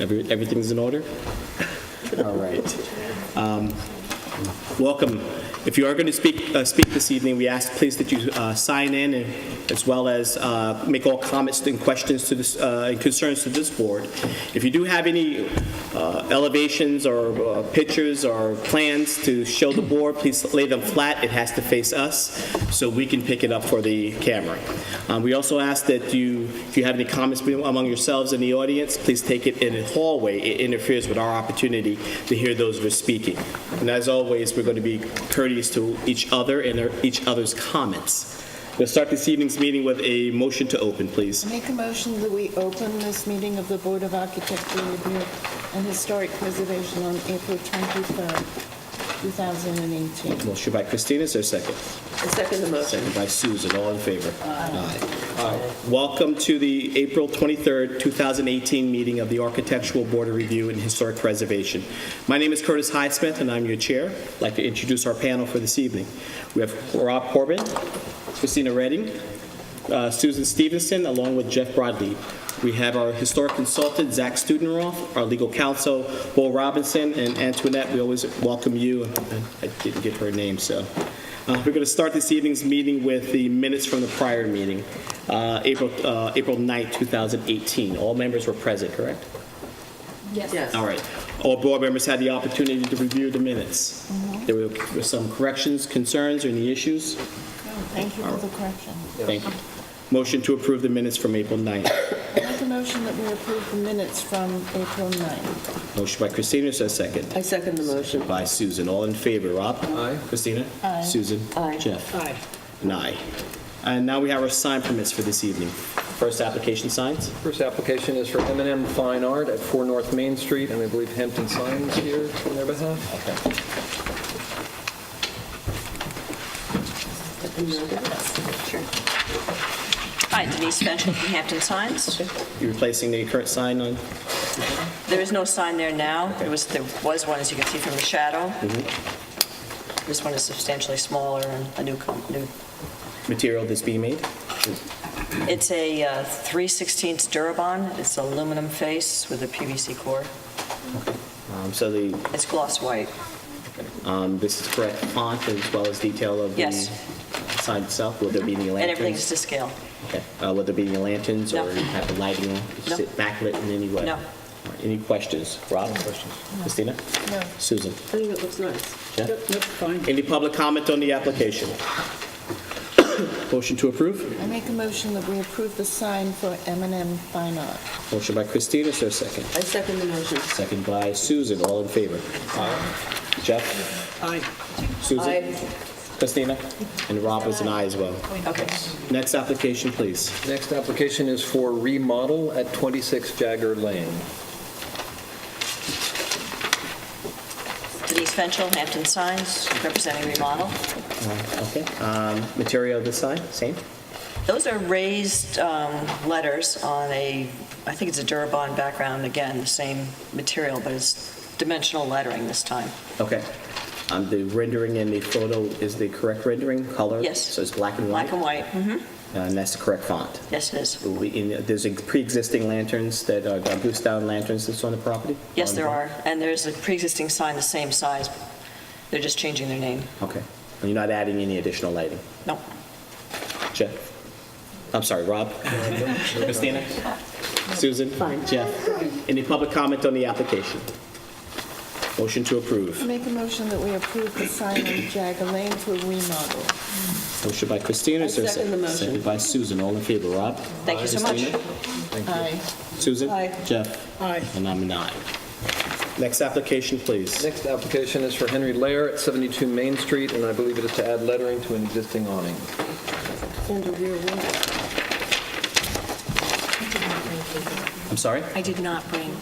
Everything's in order? All right. Welcome. If you are going to speak this evening, we ask please that you sign in, as well as make all comments and questions to this and concerns to this board. If you do have any elevations or pictures or plans to show the board, please lay them flat. It has to face us so we can pick it up for the camera. We also ask that if you have any comments among yourselves in the audience, please take it in a hallway. It interferes with our opportunity to hear those who are speaking. And as always, we're going to be courteous to each other and each other's comments. We'll start this evening's meeting with a motion to open, please. Make a motion that we open this meeting of the Board of Architectural Review and Historic Preservation on April 23rd, 2018. Motion by Christina, is there a second? I second the motion. Second by Susan, all in favor? Aye. Welcome to the April 23rd, 2018 meeting of the Architectural Board of Review and Historic Preservation. My name is Curtis Highsmith, and I'm your chair. I'd like to introduce our panel for this evening. We have Rob Corbin, Christina Redding, Susan Stevenson, along with Jeff Broadleaf. We have our historic consultant, Zach Studenroth, our legal counsel, Paul Robinson, and Antoinette. We always welcome you. I didn't get her name, so. We're going to start this evening's meeting with the minutes from the prior meeting, April 9th, 2018. All members were present, correct? Yes. All right. All board members had the opportunity to review the minutes. There were some corrections, concerns, or any issues? Thank you for the correction. Thank you. Motion to approve the minutes from April 9th. Make a motion that we approve the minutes from April 9th. Motion by Christina, so a second. I second the motion. By Susan. All in favor. Rob? Aye. Christina? Aye. Susan? Aye. Jeff? Aye. And aye. And now we have our sign permits for this evening. First application signs. First application is for M&M Fine Art at 4 North Main Street, and I believe Hampton Signs here on their behalf. Okay. Hi, Denise Fenchel from Hampton Signs. You're replacing the current sign on? There is no sign there now. There was one, as you can see from the shadow. This one is substantially smaller and a new Material that's being made? It's a 3/16 Durabond. It's aluminum face with a PVC core. So It's gloss white. this is correct font as well as detail of the Yes. sign itself? Will there be any And lanterns? everything's to scale. Okay. Will there be any lanterns No. or have the lighting on? No. Is it backlit in any way? No. All right. Any questions? Rob? Questions? Christina? No. Susan? I think it looks nice. Jeff? Yep, fine. Any public comment on the application? Motion to approve? I make a motion that we approve the sign for M&M Fine Art. Motion by Christina, is there a second? I second the motion. Second by Susan, all in favor? Aye. Jeff? Aye. Susan? Aye. Christina? And Rob is an aye as well. Okay. Next application, please. Next application is for remodel at 26 Jagger Lane. Denise Fenchel, Hampton Signs, representing remodel. Okay. Material of the sign, same? Those are raised letters on I think it's a Durabond background, again, the same material, but it's dimensional lettering this time. Okay. The rendering in the photo is the correct rendering, color? Yes. So it's black and white? Black and white, And that's the correct font? yes it is. There's pre-existing lanterns that are boost down lanterns that's on the property? Yes, there are, and there's a pre-existing sign the same size. They're just changing their name. Okay. And you're not adding any additional lighting? No. Jeff? I'm sorry, Rob? Christina? Susan? Fine. Jeff? Any public comment on the application? Motion to approve. Make a motion that we approve the sign on Jagger Lane for remodel. Motion by Christina. Is there a second the motion. Second by Susan. All in favor, Rob? Thank you so much. Christina? Aye. Susan? Aye. Jeff? Aye. And I'm an aye. Next application, please. Next application is for Henry Lair at 72 Main Street, and I believe it is to add lettering to an existing awning. And a rear window. I'm sorry? I did not bring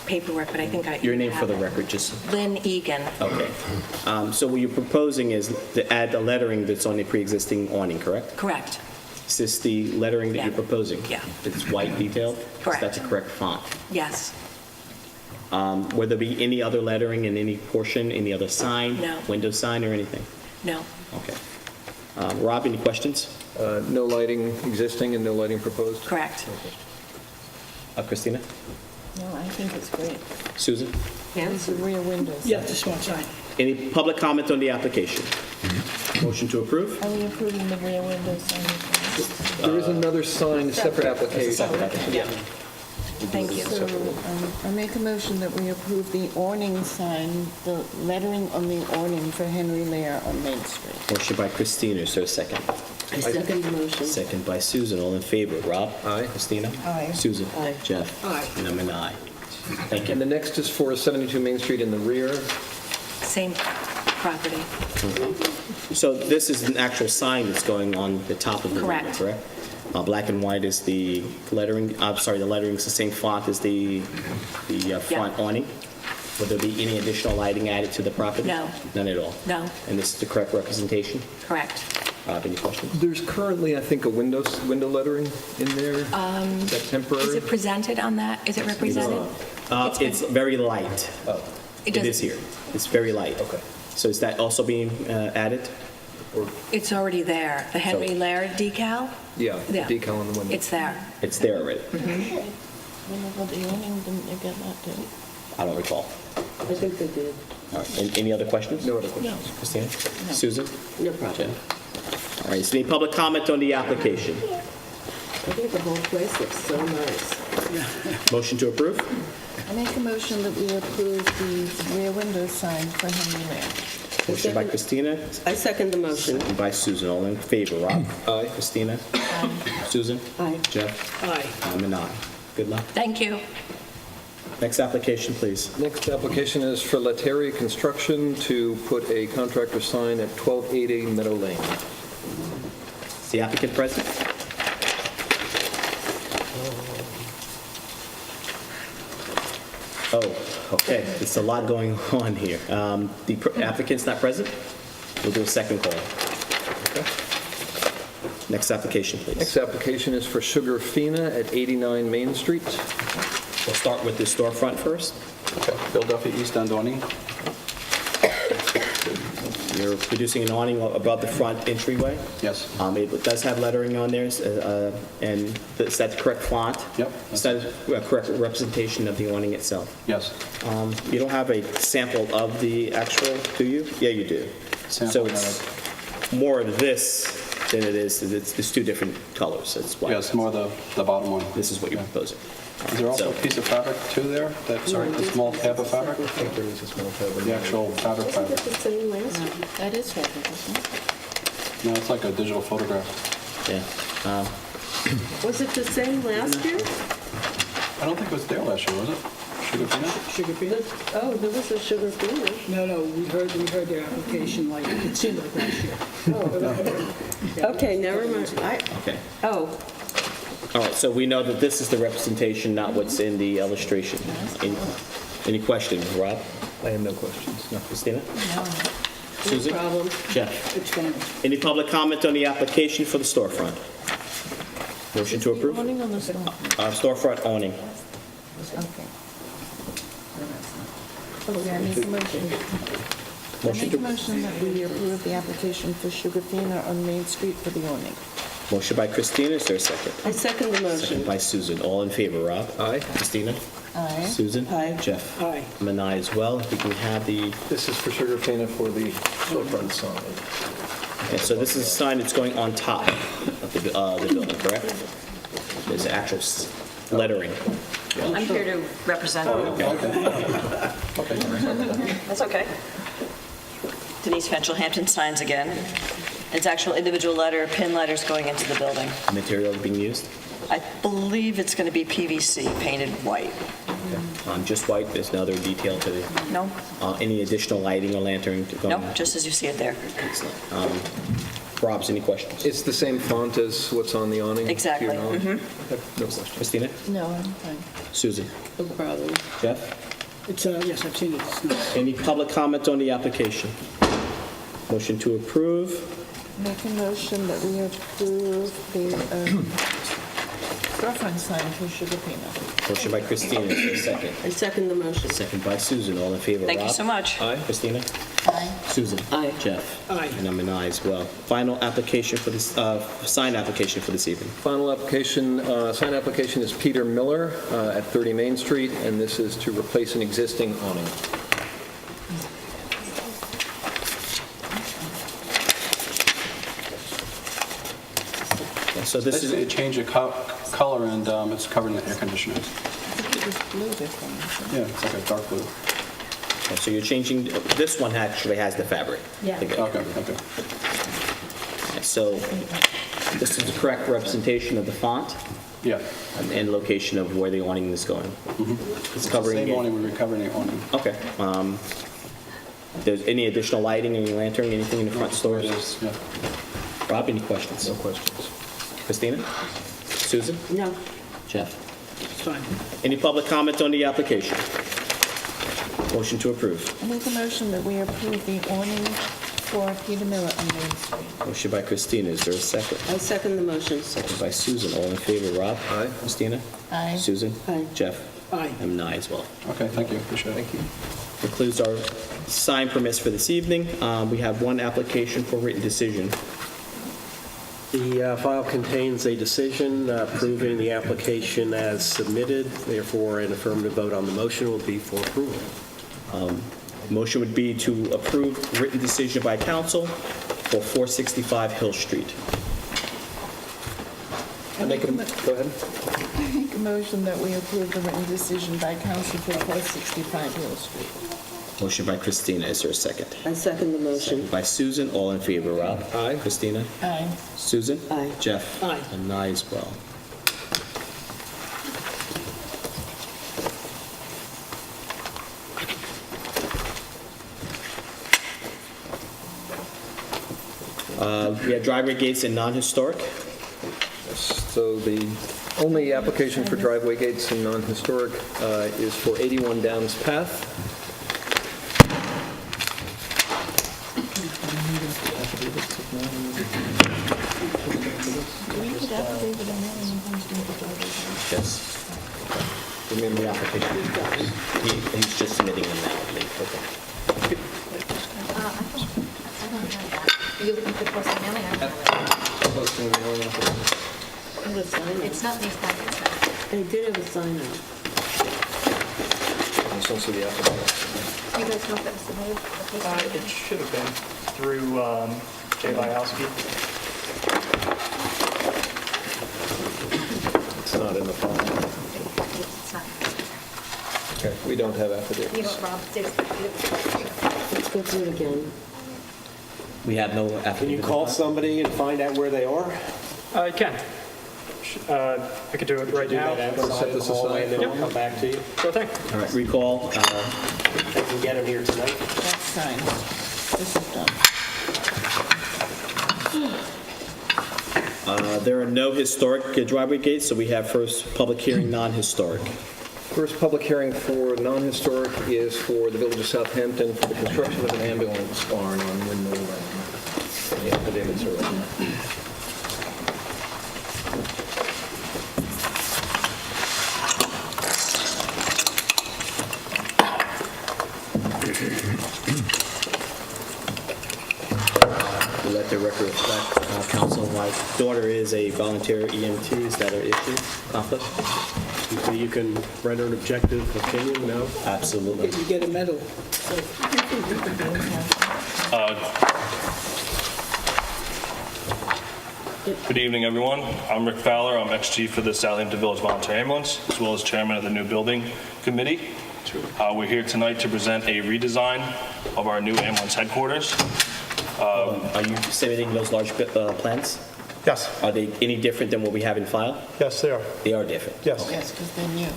paperwork, but I think I... Your name for the have it. record, just, Lynn Egan. okay. So what you're proposing is to add the lettering that's on the pre-existing awning, correct? Correct. Is this the lettering that Yeah. you're proposing? Yeah. It's white detailed? Correct. That's a correct font. Yes. Will there be any other lettering in any portion, any other sign? No. Window sign or anything? No. Okay. Rob, any questions? No lighting existing and no lighting proposed? Correct. Christina? No, I think it's great. Susan? It's the rear windows. Yeah, just one sign. Any public comment on the application? Motion to approve? Are we approving the rear windows on this There is another sign, separate application. Yeah. Thank you. one? So I make a motion that we approve the awning sign, the lettering on the awning for Henry Lair on Main Street. Motion by Christina, is there a second? I second the motion. Second by Susan, all in favor. Rob? Aye. Christina? Aye. Susan? Aye. Jeff? Aye. And I'm an aye. Thank And you. the next is for 72 Main Street in the rear. Same property. So this is an actual sign that's going on the top of the window, Correct. correct? Black and white is the lettering, I'm sorry, the lettering's the same font as the front awning? Would there be any additional lighting added to the property? No. None at all? No. And this is the correct representation? Correct. Rob, any questions? There's currently, I think, a window lettering in there. Is that Is temporary? it presented on that? Is it represented? It's very light. It doesn't- is here. It's very light. Okay. So is that also being added? It's already there. The Henry Lair decal? Yeah, the Yeah. decal on the window. It's there. It's there already. Remember the awning, didn't you get that too? I don't recall. I think they did. All right. Any other questions? No other questions. Christina? Susan? No problem. All right, so any public comment on the application? I think the whole place looks so nice. Motion to approve? I make a motion that we approve the rear window sign for Henry Lair. Motion by Christina, I second the motion. second by Susan. All in favor, Rob? Aye. Christina? Susan? Aye. Jeff? Aye. I'm an aye. Good luck. Thank you. Next application, please. Next application is for Lettieri Construction to put a contractor sign at 1280 Meadow Lane. Is the applicant present? Oh, okay. It's a lot going on here. The applicant's not present? We'll do a second call. Next application, please. Next application is for Sugar Fina at 89 Main Street. We'll start with the storefront first. Philadelphia East End awning. You're producing an awning above the front entryway. Yes. It does have lettering on there, and is that the correct font? Yep. Is that a correct representation of the awning itself? Yes. You don't have a sample of the actual, do you? Yeah, you do. So Sample it's more of this than it is, it's two different colors, that's why. Yes, more the bottom one. This is what you're proposing. Is there also a So- piece of fabric too there? That, sorry, a small tab of fabric? I think there is a small tab. The actual fabric Isn't it fabric? the same last year? That is fabric, isn't it? No, it's like a digital photograph. Yeah. Was it the same last year? I don't think it was there last year, was it? Sugar peanut? Sugar peanut? Oh, there was a sugar peanut. No, we heard their application like, it seemed like last year. Okay, never mind. Okay. Oh, All right, so we know that this is the representation, not what's in the illustration. Any questions, Rob? I have no questions. No, Christina? No. no Susan? problem. Jeff? It's fine. Any public comment on the application for the storefront? Motion to approve? Awning on the storefront. Storefront awning. Okay. Okay, I make a motion. I Motion make a to, motion that we approve the application for Sugar Fina on Main Street for the awning. motion by Christina, is there a second? I second the Second motion. by Susan. All in favor, Rob? Aye. Christina? Aye. Susan? Aye. Jeff? Aye. I'm an aye as well. If we can have the, This is for Sugar Fina for the storefront sign. okay, so this is a sign that's going on top of the building, correct? There's actual lettering. I'm here to represent. That's okay. Denise Fenchel, Hampton Signs again. It's actual individual pin letters going into the building. Material being used? I believe it's going to be PVC painted white. Just white, there's no other detail to the, No? any additional lighting or lantern going? No, just as you see it there. Excellent. Rob's, any questions? It's the same font as what's on the awning? to your Exactly. knowledge? Mhm. Okay, no questions. Christina? No, I'm fine. Susan? No problem. Jeff? It's, yes, I've seen it. It's nice. Any public comment on the application? Motion to approve. Make a motion that we approve the storefront sign for Sugar Peanut. Motion by Christina, is there a second? I second the motion. Second by Susan, all in favor, Rob? Thank you so much. Aye. Christina? Aye. Susan? Aye. Jeff? Aye. And I'm an aye as well. Final application for this, sign application for this evening. Final application, sign application is Peter Miller at 30 Main Street, and this is to replace an existing awning. So this Basically, a is, change of color, and it's covered in the air conditioners. I think it was blue this one. Yeah, it's like a dark blue. so you're changing, this one actually has the fabric. Yeah. Okay. So this is the correct representation of the font Yeah. and location of where the awning is going. It's covering Same it. awning, we recovered the awning. Okay. There's any additional lighting, any lantern, anything in the front There it stores? is, yeah. Rob, any questions? No questions. Christina? Susan? No. Jeff? It's fine. Any public comment on the application? Motion to approve. I make a motion that we approve the awning for Peter Miller on Main Street. Motion by Christina, is there a second? I second the motion. Second by Susan, all in favor, Rob? Aye. Christina? Aye. Susan? Aye. Jeff? Aye. I'm an aye as well. Okay, thank you, appreciate it. Thank you. Concludes our sign permits for this evening. We have one application for written decision. The file contains a decision approving the application as submitted. Therefore, an affirmative vote on the motion will be for approval. Motion would be to approve written decision by council for 465 Hill Street. Go ahead. I make a motion that we approve the written decision by council for 465 Hill Street. Motion by Christina, is there a second? I second the motion. By Susan, all in favor, Rob? Aye. Christina? Aye. Susan? Aye. Jeff? Aye. And aye as well. We have driveway gates in non-historic. So the only application for driveway gates in non-historic is for 81 Downs Path. Do we put affidavit in there when he comes to the driveway? Yes. Remember the application? He's just submitting them now, I think. Okay. You looking for posting mailing? It's not these packets. They did have a sign out. It's also the affidavit. Do you guys know if that was submitted? The posting? It should have been through Jay Byowski. It's not in the file. It's not. Okay, we don't have You affidavits. don't, Rob, it's Let's go through it again. We have no affidavit. Can you call somebody and find out where they are? I can. I could do it right Do now. that outside of the hallway, and then we'll come back to you. Sure thing. All right, recall, I can get them here tonight. That's signed. This is done. there are no historic driveway gates, so we have first public hearing non-historic. First public hearing for non-historic is for the Village of Southampton for the construction of an ambulance barn on Windmill Lane. The affidavits are written. We let the record reflect, counsel, my daughter is a volunteer EMT. Is that an issue, conflict? You can render an objective opinion, no? Absolutely. You get a medal. Good evening, everyone. I'm Rick Fowler. I'm ex-chief of the Southampton Village Volunteer Ambulance, as well as chairman of the new building committee. We're here tonight to present a redesign of our new ambulance headquarters. Are you submitting those large plans? Yes. Are they any different than what we have in file? Yes, they are. They are different. Yes. Yes, because they're new.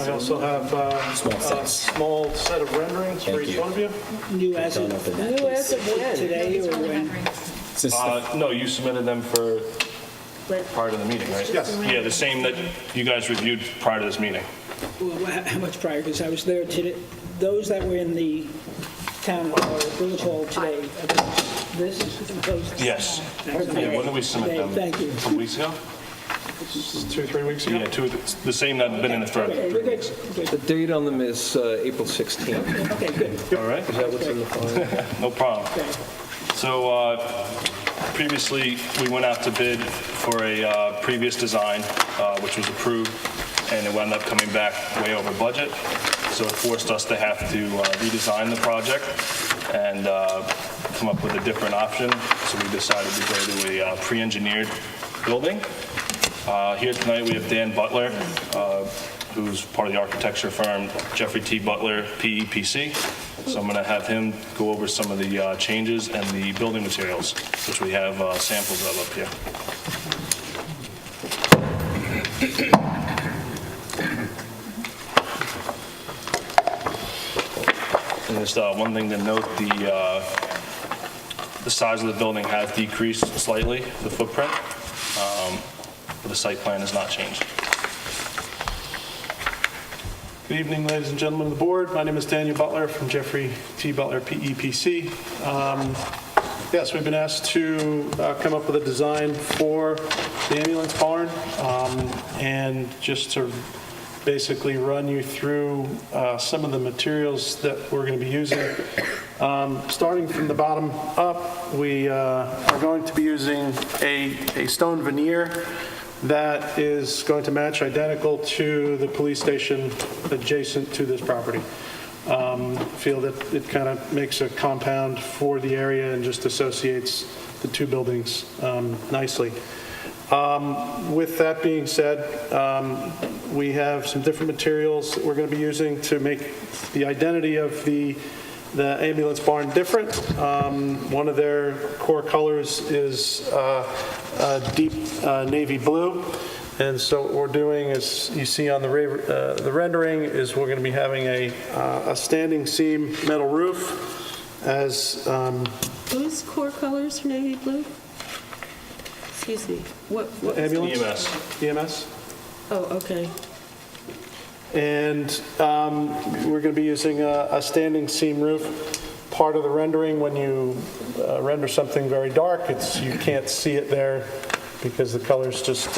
I also have Small a sets. small set of renderings for Thank each you. one of you. New as Don't of open that, New please. as of when? today or when? Since the- No, you submitted them for prior to the meeting, right? Yes. Yeah, the same that you guys reviewed prior to this meeting. Well, how much prior? Because I was there today. Those that were in the town hall or village hall today, this is those. Yes. Okay. Yeah, when did we submit them? Thank you. Some weeks ago? 2-3 weeks ago? Yeah, the same that had been in the thread. Okay, we're good. The date on them is April 16th. Okay, good. All right? Is that what's in the file? No problem. Okay. So previously, we went out to bid for a previous design, which was approved, and it wound up coming back way over budget. So it forced us to have to redesign the project and come up with a different option. So we decided to go to a pre-engineered building. Here tonight, we have Dan Butler, who's part of the architecture firm Jeffrey T. Butler, PEPC. So I'm going to have him go over some of the changes and the building materials, which we have samples of up here. And just one thing to note, the size of the building has decreased slightly, the footprint, but the site plan has not changed. Good evening, ladies and gentlemen of the board. My name is Daniel Butler from Jeffrey T. Butler, PEPC. Yes, we've been asked to come up with a design for the ambulance barn, and just to basically run you through some of the materials that we're going to be using. Starting from the bottom up, we are going to be using a stone veneer that is going to match identical to the police station adjacent to this property. Feel that it kind of makes a compound for the area and just associates the two buildings nicely. With that being said, we have some different materials that we're going to be using to make the identity of the ambulance barn different. One of their core colors is a deep navy blue. And so what we're doing is, you see on the rendering, is we're going to be having a standing seam metal roof as... Whose core colors for navy blue? Excuse me. What? ambulance? EMS. Oh, okay. And we're going to be using a standing seam roof. Part of the rendering, when you render something very dark, you can't see it there because the colors just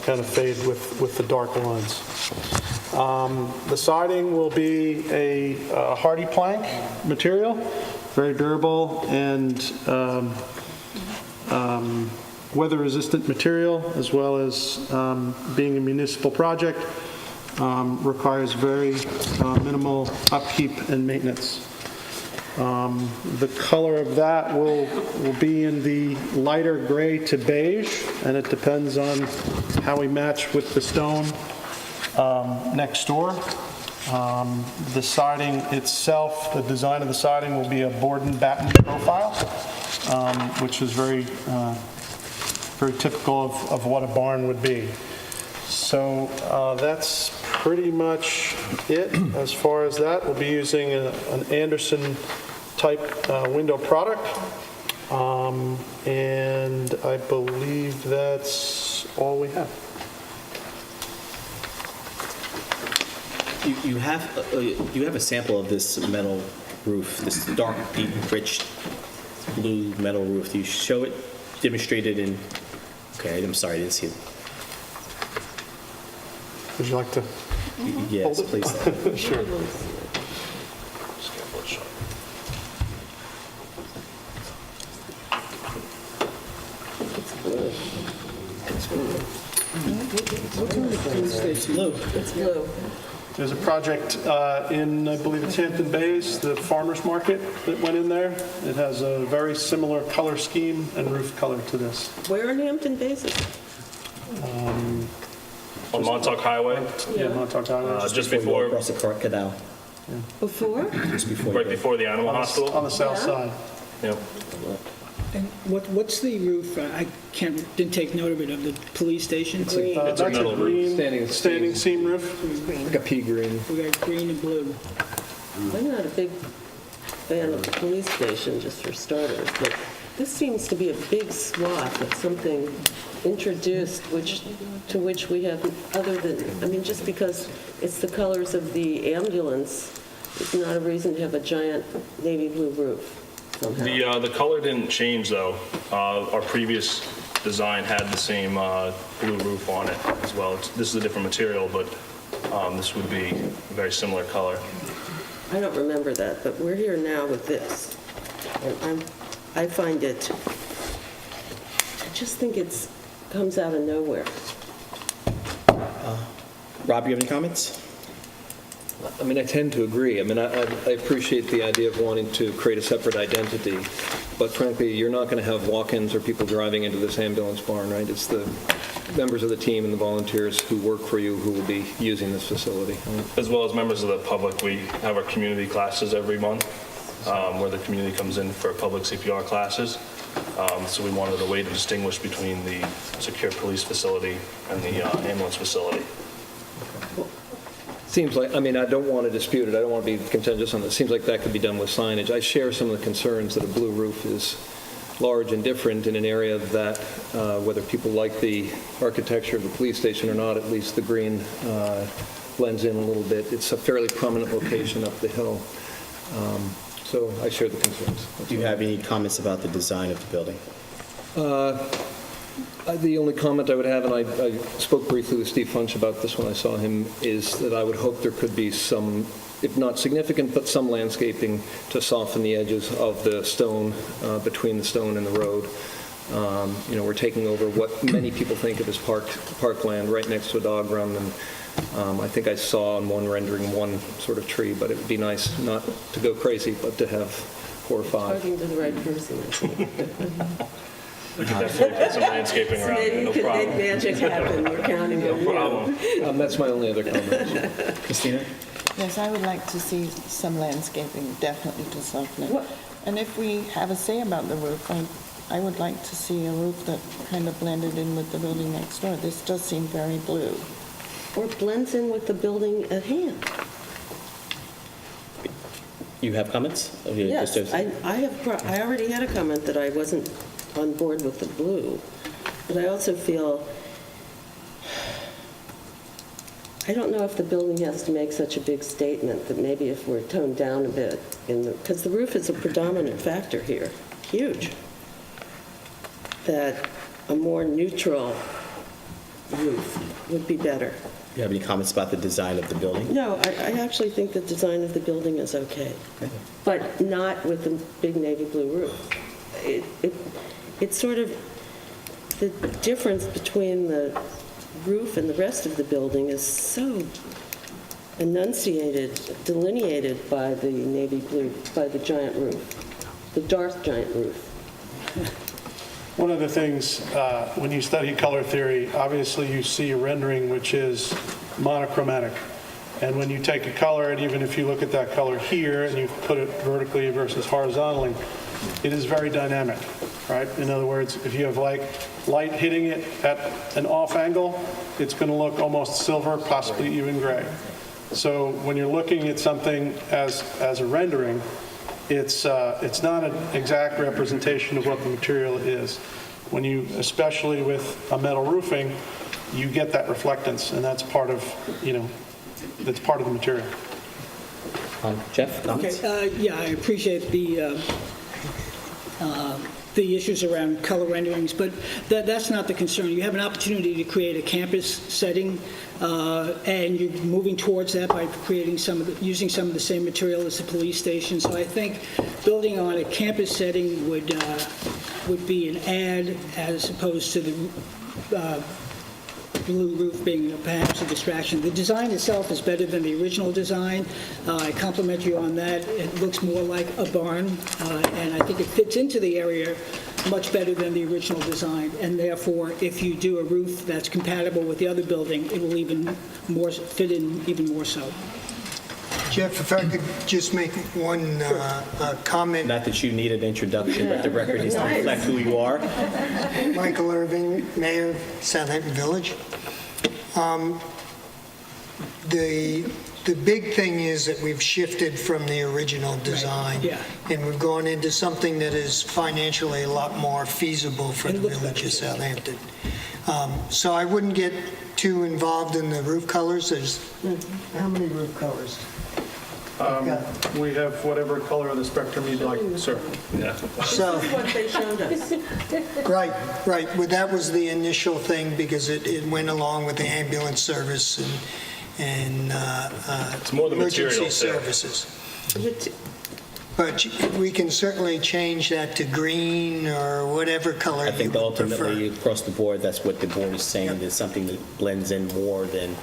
kind of fade with the dark lines. The siding will be a hardy plank material, very durable and weather-resistant material, as well as being a municipal project, requires very minimal upkeep and maintenance. The color of that will be in the lighter gray to beige, and it depends on how we match with the stone next door. The siding itself, the design of the siding will be a board and batten profile, which is very typical of what a barn would be. So that's pretty much it as far as that. We'll be using an Anderson type window product, and I believe that's all we have. You have a sample of this metal roof, this dark, deep, rich blue metal roof. Do you show it demonstrated in... Okay, I'm sorry, I didn't see it. Would you like to? Yes, hold it? please. Sure. It's blue. It's blue. There's a project in, I believe it's Hampton Bays, the farmer's market that went in there. It has a very similar color scheme and roof color to this. Where in Hampton Bays is it? On Montauk Highway, Yeah, Montauk Highway. just before, Across the canal. Before? Just before. right before the animal On hospital. the south side. Yep. And what's the roof, I didn't take note of it, of the police station? It's a That's a metal green Standing standing seam roof. Like a pea green. We got green and blue. I'm not a big fan of the police station, just for starters, but this seems to be a big swath of something introduced to which we have, other than, I mean, just because it's the colors of the ambulance, it's not a reason to have a giant navy blue roof somehow. The color didn't change, though. Our previous design had the same blue roof on it as well. This is a different material, but this would be a very similar color. I don't remember that, but we're here now with this. And I find it, I just think it's comes out of nowhere. Rob, you have any comments? I mean, I tend to agree. I mean, I appreciate the idea of wanting to create a separate identity, but frankly, you're not going to have walk-ins or people driving into this ambulance barn, right? It's the members of the team and the volunteers who work for you who will be using this facility. As well as members of the public, we have our community classes every month where the community comes in for public CPR classes. So we wanted a way to distinguish between the secure police facility and the ambulance facility. Seems like, I mean, I don't want to dispute it. I don't want to be contentious on this. Seems like that could be done with signage. I share some of the concerns that a blue roof is large and different in an area that, whether people like the architecture of the police station or not, at least the green blends in a little bit. It's a fairly prominent location up the hill. So I share the concerns. Do you have any comments about the design of the building? The only comment I would have, and I spoke briefly with Steve Funch about this when I saw him, is that I would hope there could be some, if not significant, but some landscaping to soften the edges of the stone, between the stone and the road. You know, we're taking over what many people think of as parkland right next to a dog run, and I think I saw on one rendering one sort of tree, but it would be nice not to go crazy, but to have 4 or 5. Talking to the right person, I think. We can definitely put some landscaping around it, no Maybe you can make problem. magic happen. We're counting on you. No problem. That's my only other comment. Christina? Yes, I would like to see some landscaping, definitely to soften it. And if we have a say about the roof, I would like to see a roof that kind of blended in with the building next door. This does seem very blue. Or blends in with the building at hand. You have comments? Yes, I already had a comment that I wasn't on board with the blue, but I also feel, I don't know if the building has to make such a big statement, that maybe if we're toned down a bit, because the roof is a predominant factor here, huge, that a more neutral roof would be better. Do you have any comments about the design of the building? No, I actually think the design of the building is okay, but not with the big navy blue roof. It's sort of the difference between the roof and the rest of the building is so enunciated, delineated by the navy blue, by the giant roof, the dark giant roof. One of the things, when you study color theory, obviously you see a rendering which is monochromatic. And when you take a color, and even if you look at that color here and you put it vertically versus horizontally, it is very dynamic, right? In other words, if you have light hitting it at an off angle, it's going to look almost silver, possibly even gray. So when you're looking at something as a rendering, it's not an exact representation of what the material is. When you, especially with a metal roofing, you get that reflectance, and that's part of, that's part of the material. Jeff, comments? Okay, yeah, I appreciate the issues around color renderings, but that's not the concern. You have an opportunity to create a campus setting, and you're moving towards that by creating using some of the same material as the police station. So I think building on a campus setting would be an add as opposed to the blue roof being perhaps a distraction. The design itself is better than the original design. I compliment you on that. It looks more like a barn, and I think it fits into the area much better than the original design. And therefore, if you do a roof that's compatible with the other building, it will even more fit in even more so. Jeff, if I could just make one comment. Not that you need an introduction, but the record needs to reflect who you are. Michael Irving, Mayor of Southampton Village. The big thing is that we've shifted from the original design, and we've gone into something that is financially a lot more feasible for the Village of Southampton. So I wouldn't get too involved in the roof colors. There's how many roof colors? We have whatever color of the spectrum you'd like, sir. So, What they showed us. right. Well, that was the initial thing because it went along with the ambulance service and It's more the material, emergency too. services. But we can certainly change that to green or whatever color I you think would ultimately, prefer. across the board, that's what the board is saying, is something that blends in more than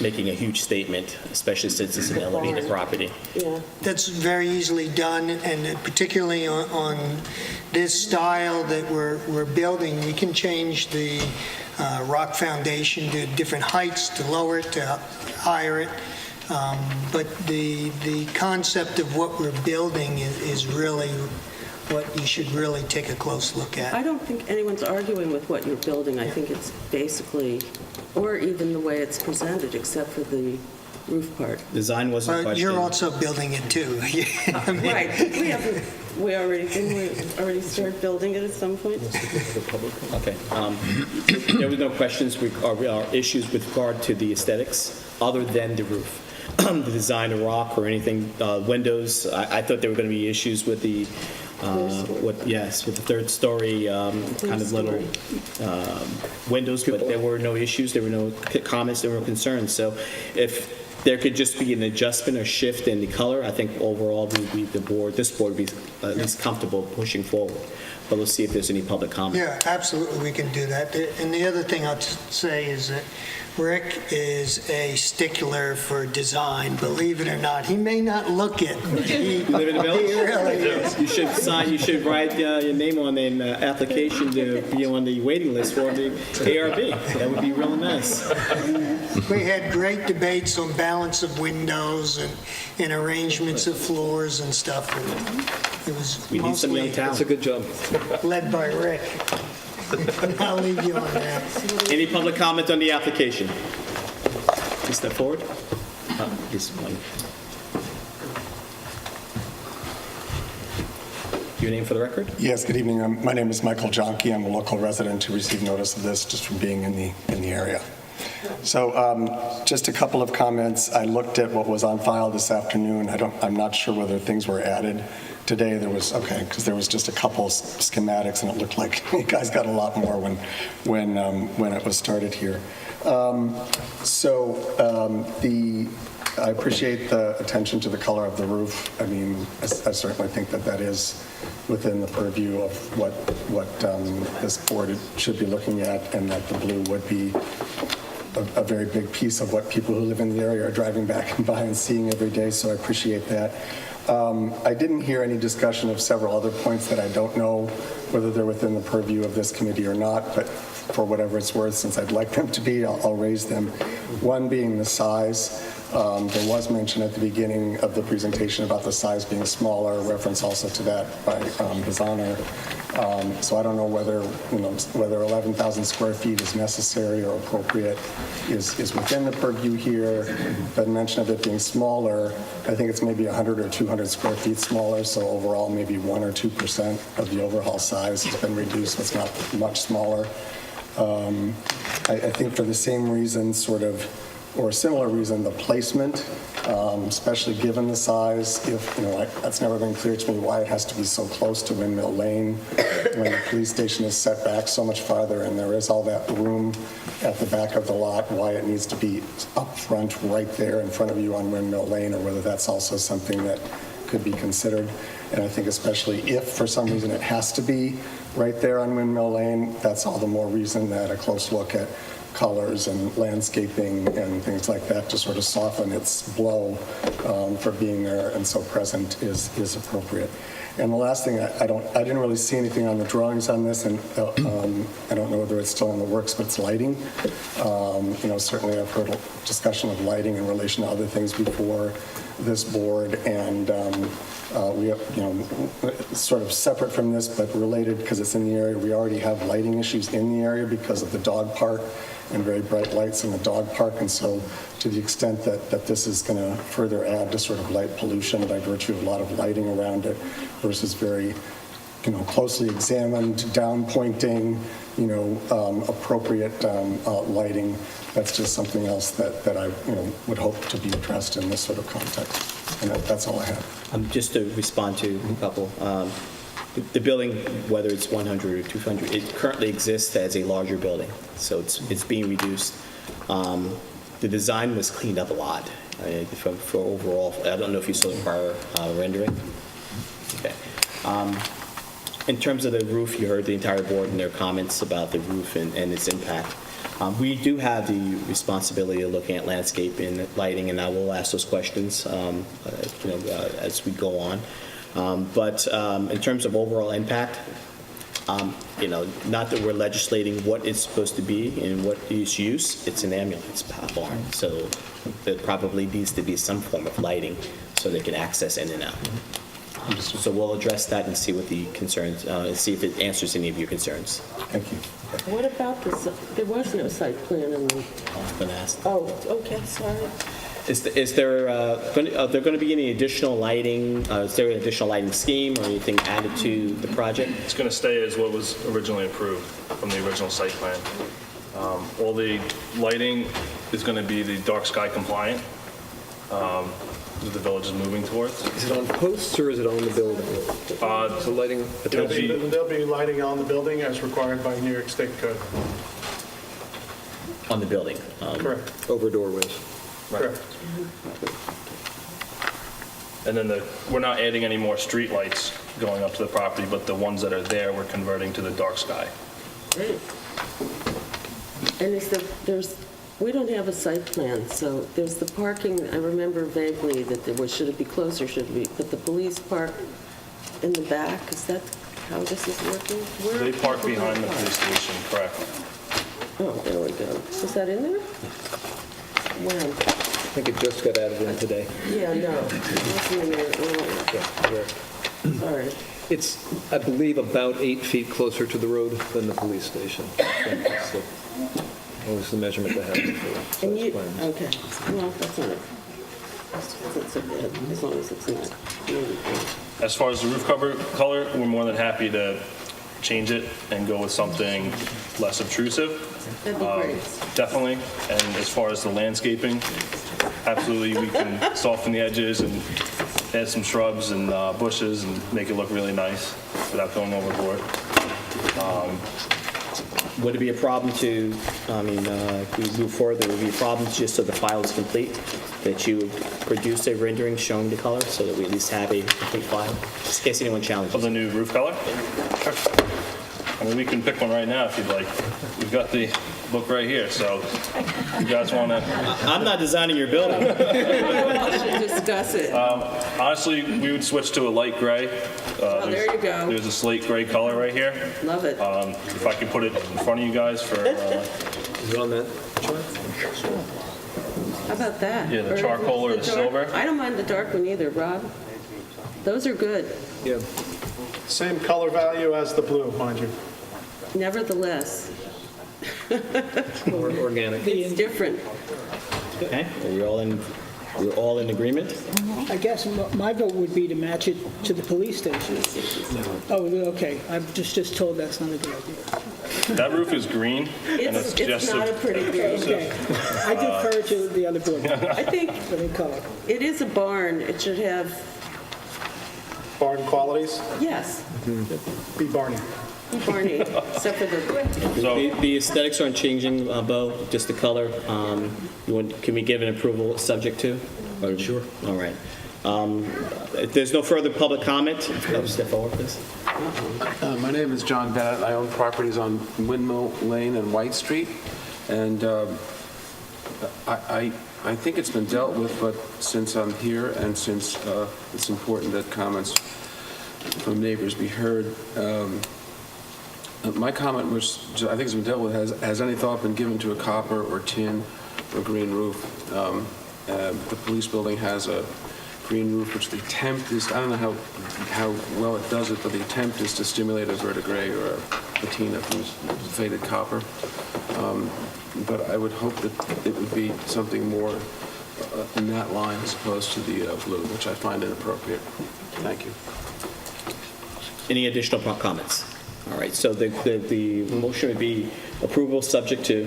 making a huge statement, especially since it's an elevated property. Yeah. That's very easily done, and particularly on this style that we're building, we can change the rock foundation to different heights, to lower it, to higher it. But the concept of what we're building is really what you should really take a close look at. I don't think anyone's arguing with what you're building. I think it's basically, or even the way it's presented, except for the roof part. Design wasn't But questioned. you're also building it too. I mean, Right. Didn't we already start building it at some point? Okay. There were no questions or issues with regard to the aesthetics, other than the roof. The design of rock or anything, windows, I thought there were going to be issues with the, with the third story kind of little windows, but there were no issues, there were no comments, there were no concerns. So if there could just be an adjustment or shift in the color, I think overall this board would be at least comfortable pushing forward. But we'll see if there's any public comment. Yeah, absolutely, we can do that. And the other thing I'll say is that Rick is a stickler for design, believe it or not. He may not look it, but he Live in the village? he really is. You should write your name on an application to be on the waiting list for the ARB. That would be really nice. We had great debates on balance of windows and arrangements of floors and stuff. And it was We need some young mostly talent. That's a good job. led by Rick. I'll leave you on that. Any public comment on the application? Please step forward. This one. Your name for the record? Yes, good evening. My name is Michael Jonke. I'm a local resident who received notice of this just from being in the area. So just a couple of comments. I looked at what was on file this afternoon. I'm not sure whether things were added today. Because there was just a couple schematics, and it looked like you guys got a lot more when it was started here. I appreciate the attention to the color of the roof. I mean, I certainly think that is within the purview of what this board should be looking at, and that the blue would be a very big piece of what people who live in the area are driving back and by and seeing every day, so I appreciate that. I didn't hear any discussion of several other points that I don't know whether they're within the purview of this committee or not, but for whatever it's worth, since I'd like them to be, I'll raise them. One being the size. There was mention at the beginning of the presentation about the size being smaller, reference also to that by Bizana. So I don't know whether 11,000 square feet is necessary or appropriate is within the purview here. But mention of it being smaller, I think it's maybe 100 or 200 square feet smaller, so overall maybe 1 or 2% of the overall size has been reduced, so it's not much smaller. I think for the same reason, or a similar reason, the placement, especially given the size, that's never been clear to me why it has to be so close to Windmill Lane when the police station is set back so much farther and there is all that room at the back of the lot, why it needs to be up front, right there in front of you on Windmill Lane, or whether that's also something that could be considered. And I think especially if for some reason it has to be right there on Windmill Lane, that's all the more reason that a close look at colors and landscaping and things like that to sort of soften its blow for being there and so present is appropriate. And the last thing, I didn't really see anything on the drawings on this, and I don't know whether it's still in the works, but it's lighting. Certainly I've heard a discussion of lighting in relation to other things before this board, and we have, sort of separate from this, but related because it's in the area. We already have lighting issues in the area because of the dog park and very bright lights in the dog park, and so to the extent that this is going to further add to sort of light pollution by virtue of a lot of lighting around it versus very closely examined, down-pointing, appropriate lighting, that's just something else that I would hope to be addressed in this sort of context. And that's all I have. Just to respond to a couple, the building, whether it's 100 or 200, it currently exists as a larger building, so it's being reduced. The design was cleaned up a lot for overall. I don't know if you saw the prior rendering. Okay. In terms of the roof, you heard the entire board and their comments about the roof and its impact. We do have the responsibility of looking at landscape and lighting, and I will ask those questions as we go on. But in terms of overall impact, not that we're legislating what it's supposed to be and what its use, it's an ambulance barn, so there probably needs to be some form of lighting so they can access in and out. So we'll address that and see what the concerns, see if it answers any of your concerns. Thank you. What about this? There was no site plan in the... I've been asked. Oh, okay, sorry. Is there going to be any additional lighting? Is there an additional lighting scheme or anything added to the project? It's going to stay as what was originally approved from the original site plan. All the lighting is going to be the dark sky compliant that the village is moving towards. Is it on posts or is it on the building? So lighting attached? There'll be lighting on the building as required by New York State code. On the building? Correct. Over doorways? Correct. And then we're not adding any more street lights going up to the property, but the ones that are there, we're converting to the dark sky. Great. And we don't have a site plan, so there's the parking. I remember vaguely that there was, should it be closer, but the police park in the back, is that how this is working? Where They park people behind the park? police station, correct. Oh, there we go. Is that in there? When? I think it just got added in today. Yeah, no, it wasn't in there earlier. Sorry. It's, I believe, about 8 feet closer to the road than the police station. That was the measurement they had before. And you, okay, well, that's not, that's so bad, as long as it's not. As far as the roof cover color, we're more than happy to change it and go with something less obtrusive. That'd be great. Definitely. And as far as the landscaping, absolutely, we can soften the edges and add some shrubs and bushes and make it look really nice without going overboard. Would it be a problem to, if we move forward, would it be a problem just so the file is complete, that you produce a rendering showing the color so that we at least have a complete file, just in case anyone challenges? Of the new roof color? Sure. I mean, we can pick one right now if you'd like. We've got the book right here, so if you guys want to... I'm not designing your building. We should discuss it. Honestly, we would switch to a light gray. There you go. There's a slate gray color right here. Love it. If I could put it in front of you guys for... Is it on that chart? How about that? Yeah, the charcoal or the dark- silver. I don't mind the dark one either, Rob. Those are good. Yeah. Same color value as the blue, mind you. Nevertheless, Or organic? it's different. Okay, we're all in agreement? I guess my vote would be to match it to the police station. Oh, okay, I'm just told that's not a good idea. That roof is green, and it's It's not a pretty green. Okay, I defer to the other board, I think the color. it is a barn. It should have, Barn qualities, yes, be Barney. Barney, except for the, So The aesthetics aren't changing, Bo, just the color. Can we give an approval subject to? Sure. All right. If there's no further public comment, step forward, please. My name is John Bennett. I own properties on Windmill Lane and White Street, and I think it's been dealt with, but since I'm here and since it's important that comments from neighbors be heard, my comment was, I think it's been dealt with, has any thought been given to a copper or tin or green roof? The police building has a green roof, which the attempt is, I don't know how well it does it, but the attempt is to stimulate a verdigris or a patina from faded copper. But I would hope that it would be something more in that line as opposed to the blue, which I find inappropriate. Thank you. Any additional comments? All right, so the motion would be approval subject to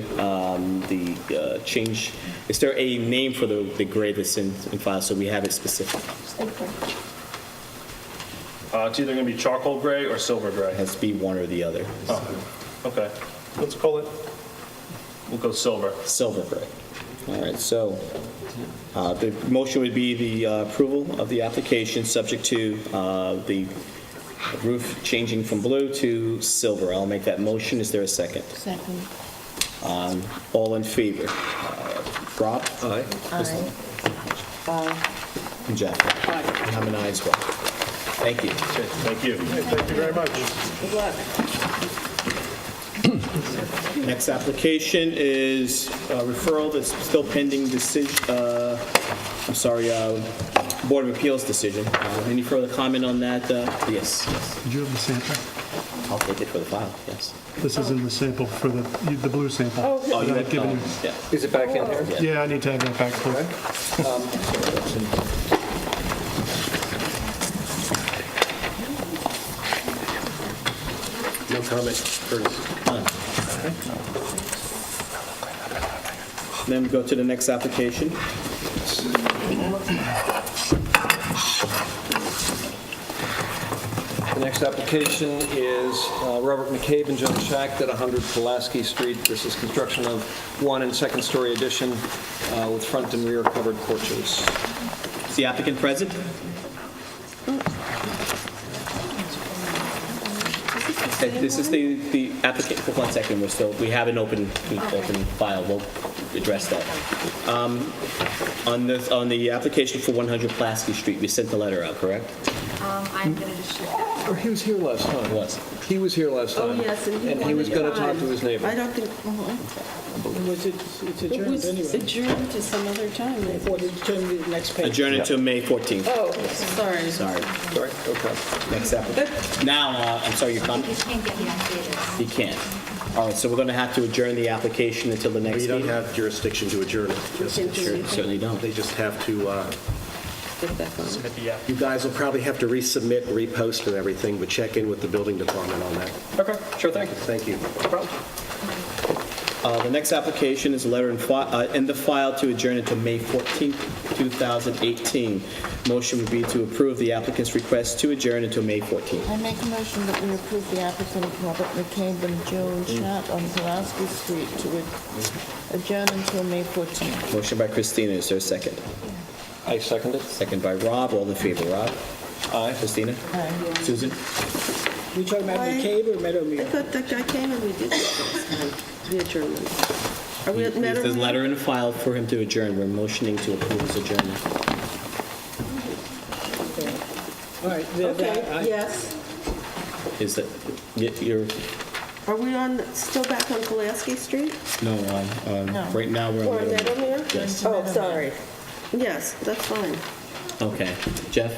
the change. Is there a name for the gray that's in file, so we have it specific? It's either going to be charcoal gray or silver gray. It has to be one or the other. Oh, okay. Let's call it. We'll go silver. Silver gray. All right, so the motion would be the approval of the application subject to the roof changing from blue to silver. I'll make that motion. Is there a second? Second. All in favor? Rob? Aye. Aye. And Jeff? Aye. And I'm an aye as well. Thank you. Thank you. Thank you very much. Good luck. Next application is referral that's still pending decision, Board of Appeals decision. Any further comment on that? Yes. Did you have the sample? I'll take it for the file, yes. This isn't the sample for the blue sample. Oh, you that have I've given you. yeah. Is it back in here? Yeah, I need to have that back, please. No comment, Curtis. Then we go to the next application. The next application is Robert McCabe and John Schacht at 100 Pulaski Street. This is construction of one and second story addition with front and rear covered porches. Is the applicant present? Okay, this is the applicant, for 1 second, we have an open file, we'll address that. On the application for 100 Pulaski Street, we sent the letter out, correct? I'm going to just share. Or he was here last time. Was. He was here last Oh, time. yes, and he was going to talk wanted to his neighbor. I don't think, It's it adjourned was anyway. adjourned to some other time. maybe. Or adjourned to the next page. Adjourn until May 14th. Oh, sorry. Sorry. Sorry, okay. Next applicant. Now, I'm sorry, your comment? You can't get the updated. You can't. All right, so we're going to have to adjourn the application until the next We don't meeting? have jurisdiction to adjourn it. Just- Sure, certainly don't. They just have to, Get back on. you guys will probably have to resubmit, repost and everything, but check in with the building department on that. Okay, sure, thank you. Thank you. The next application is a letter in the file to adjourn until May 14th, 2018. Motion would be to approve the applicant's request to adjourn until May 14th. I make a motion that we approve the applicant Robert McCabe and Joan Schacht on Pulaski Street to adjourn until May 14th. Motion by Christina, is there a second? I second it. Second by Rob, all in favor, Rob? Aye. Christina? Aye. Susan? We talking about McCabe or I Meadowmere? thought that guy came and we did this last time, the adjournment. Are we at There's a Meadowmere? letter in the file for him to adjourn. We're motioning to approve his adjournment. All right. Okay, yes. Is that, you're, Are we still back on Pulaski Street? no, right now we're Or on the... Meadowmere? Yes. Oh, sorry. Yes, that's fine. Okay. Jeff?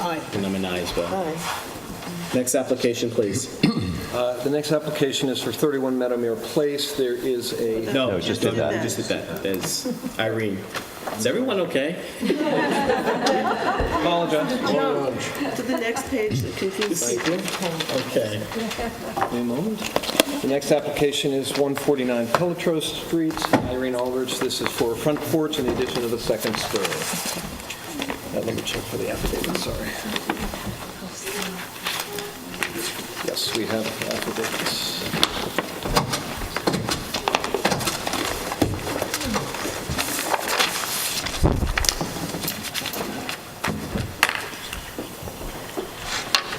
Aye. And I'm an aye as well. Aye. Next application, please. The next application is for 31 Meadowmere Place. There is a... No, just did that. We just did that. There's Irene. Is everyone okay? Apologize. Jump to the next page that confused people. Okay. A moment. The next application is 149 Pelletros Street. Irene Aldrich, this is for a front porch in addition to the second story. Let me check for the affidavit, sorry. Yes, we have affidavits.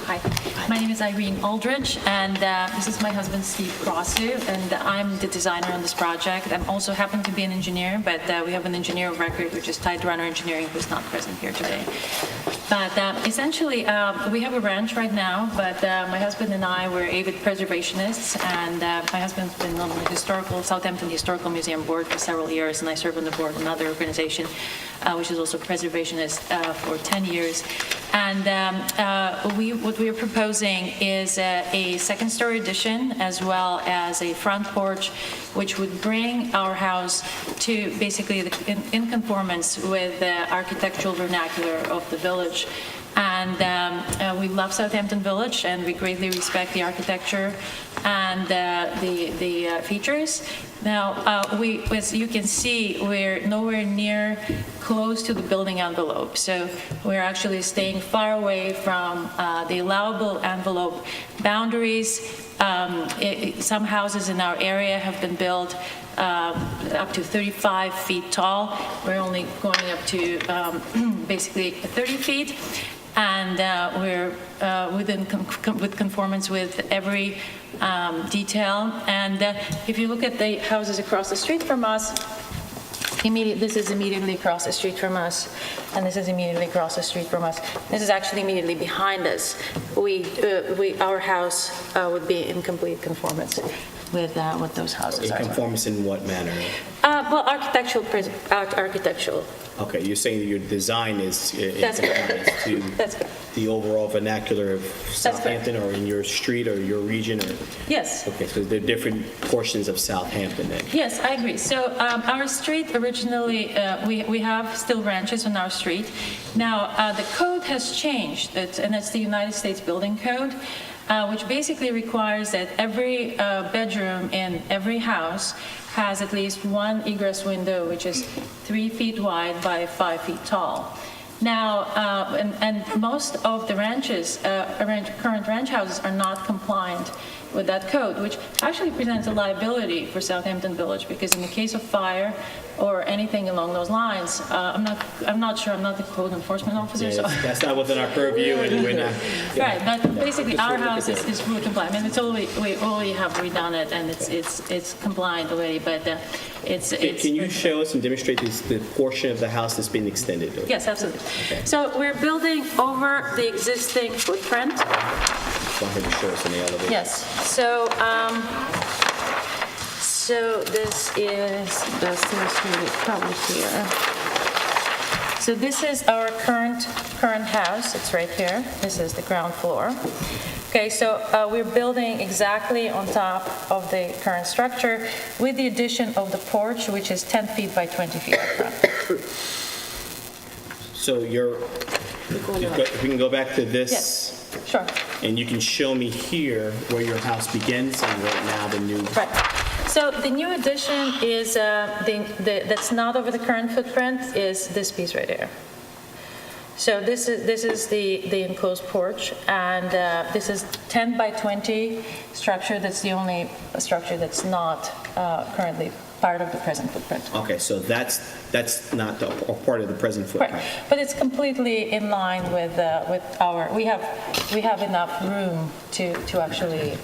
Hi, my name is Irene Aldridge, and this is my husband, Steve Crossu, and I'm the designer on this project. I also happen to be an engineer, but we have an engineer of record, which is Tide Runner Engineering, who's not present here today. But essentially, we have a ranch right now, but my husband and I were avid preservationists, and my husband's been on the Southampton Historical Museum board for several years, and I serve on the board of another organization, which is also preservationist for 10 years. And what we are proposing is a second-story addition as well as a front porch, which would bring our house to basically in conformance with the architectural vernacular of the village. And we love Southampton Village, and we greatly respect the architecture and the features. Now, as you can see, we're nowhere near close to the building envelope. So we're actually staying far away from the allowable envelope boundaries. Some houses in our area have been built up to 35 feet tall. We're only going up to basically 30 feet. And we're with conformance with every detail. And if you look at the houses across the street from us, this is immediately across the street from us, and this is immediately across the street from us. This is actually immediately behind us. Our house would be in complete conformance with those houses. In conformance in what manner? Well, architectural. Okay, you're saying that your design is in That's compliance to That's correct. the overall vernacular of Southampton, or in your street or your region, or? Yes. Okay, so there are different portions of Southampton then. Yes, I agree. So our street originally, we have still ranches on our street. Now, the code has changed, and it's the United States Building Code, which basically requires that every bedroom in every house has at least one egress window, which is 3 feet wide by 5 feet tall. Now, and most of the current ranch houses are not compliant with that code, which actually presents a liability for Southampton Village, because in the case of fire or anything along those lines, I'm not sure, I'm not the code enforcement officer, so. That's not within our purview, and we're not. Right, but basically our house is fully compliant. I mean, we already have redone it, and it's compliant already, but it's. Can you show us and demonstrate the portion of the house that's being extended? Yes, absolutely. So we're building over the existing footprint. Go ahead and show us in the elevator. Yes. So, this is best illustrated probably here. So this is our current house. It's right here. This is the ground floor. Okay, so we're building exactly on top of the current structure with the addition of the porch, which is 10 feet by 20 feet up front. So if we can go back to this. Yes, sure. And you can show me here where your house begins and right now the new. Right. So the new addition is, that's not over the current footprint, is this piece right here. So this is the enclosed porch, and this is 10 by 20 structure. That's the only structure that's not currently part of the present footprint. Okay, so that's not a part of the present footprint. Right, but it's completely in line with our. We have enough room to actually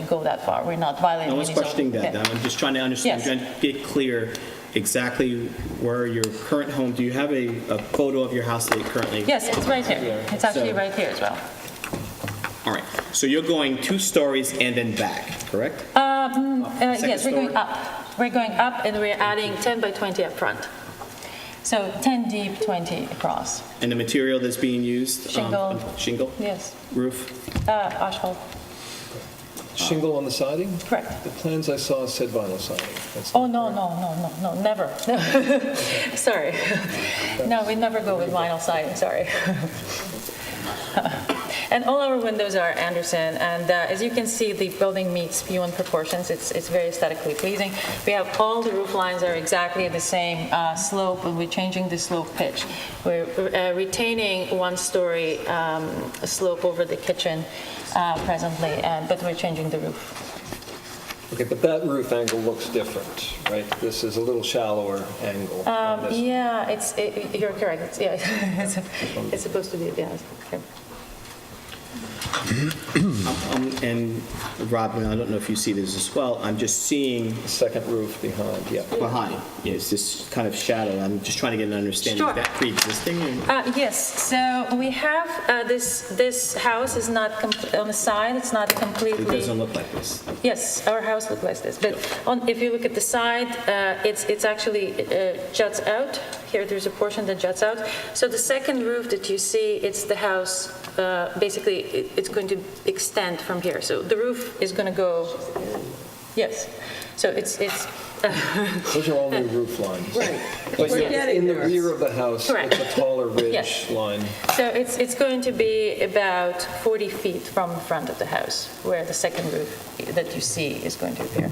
go that far. We're not violating. I was questioning that. Okay. I'm just trying to understand. Yes. I'm trying to get clear exactly where your current home. Do you have a photo of your house that you currently? Yes, it's right here. It's actually right here as well. All right. So you're going 2 stories and then back, correct? Yes, we're going up. We're going up, and we're adding 10 by 20 up front. So 10 deep, 20 across. And the material that's being used? Shingle. Shingle? Yes. Roof? Asphalt. Shingle on the siding? Correct. The plans I saw said vinyl siding. Oh, no, never. Sorry. No, we never go with vinyl siding, sorry. And all our windows are Anderson, and as you can see, the building meets view and proportions. It's very aesthetically pleasing. We have all the roof lines are exactly the same slope, and we're changing the slope pitch. We're retaining 1-story slope over the kitchen presently, but we're changing the roof. Okay, but that roof angle looks different, right? This is a little shallower angle. Yeah, you're correct. It's supposed to be, yeah. Okay. And Rob, I don't know if you see this as well. I'm just seeing the second roof behind. Yeah. Behind. Yes, this kind of shadow. I'm just trying to get an understanding. Sure. Is that pre-existing? Yes. So we have this house is not on the side. It's not completely. It doesn't look like this. Yes, our house looks like this. But if you look at the side, it's actually juts out Here, there's a portion that juts out. So the second roof that you see, it's the house, basically, it's going to extend from here. So the roof is going to go, yes. So it's Those are all new roof lines. Right. But We're yeah, getting in the there. rear of the house, Correct. it's a taller ridge Yes. line. So it's going to be about 40 feet from the front of the house, where the second roof that you see is going to appear.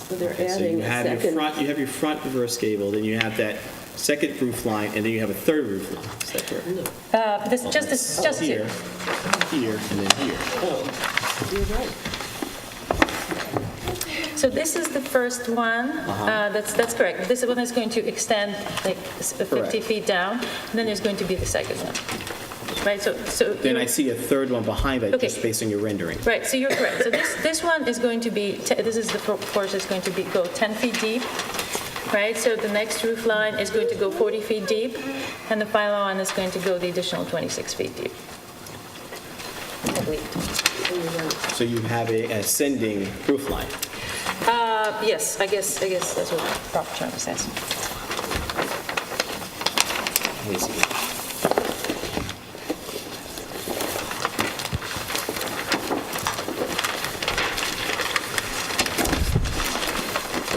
So they're So you adding a have your second. front, you have your front reverse gable, then you have that second roof line, and then you have a third roof line. Is that correct? This just Here, here, and then here. You're right. So this is the first one. That's correct. This one is going to extend like 50 Correct. feet down, and then there's going to be the second one. Right. So Then I see a third one behind that, Okay. just based on your rendering. Right, so you're correct. So this one is going to be, this is the course is going to be, go 10 feet deep, right? So the next roof line is going to go 40 feet deep, and the final one is going to go the additional 26 feet deep. I believe. So you have a ascending roof line. Yes, I guess that's what the proper term says. Let me see.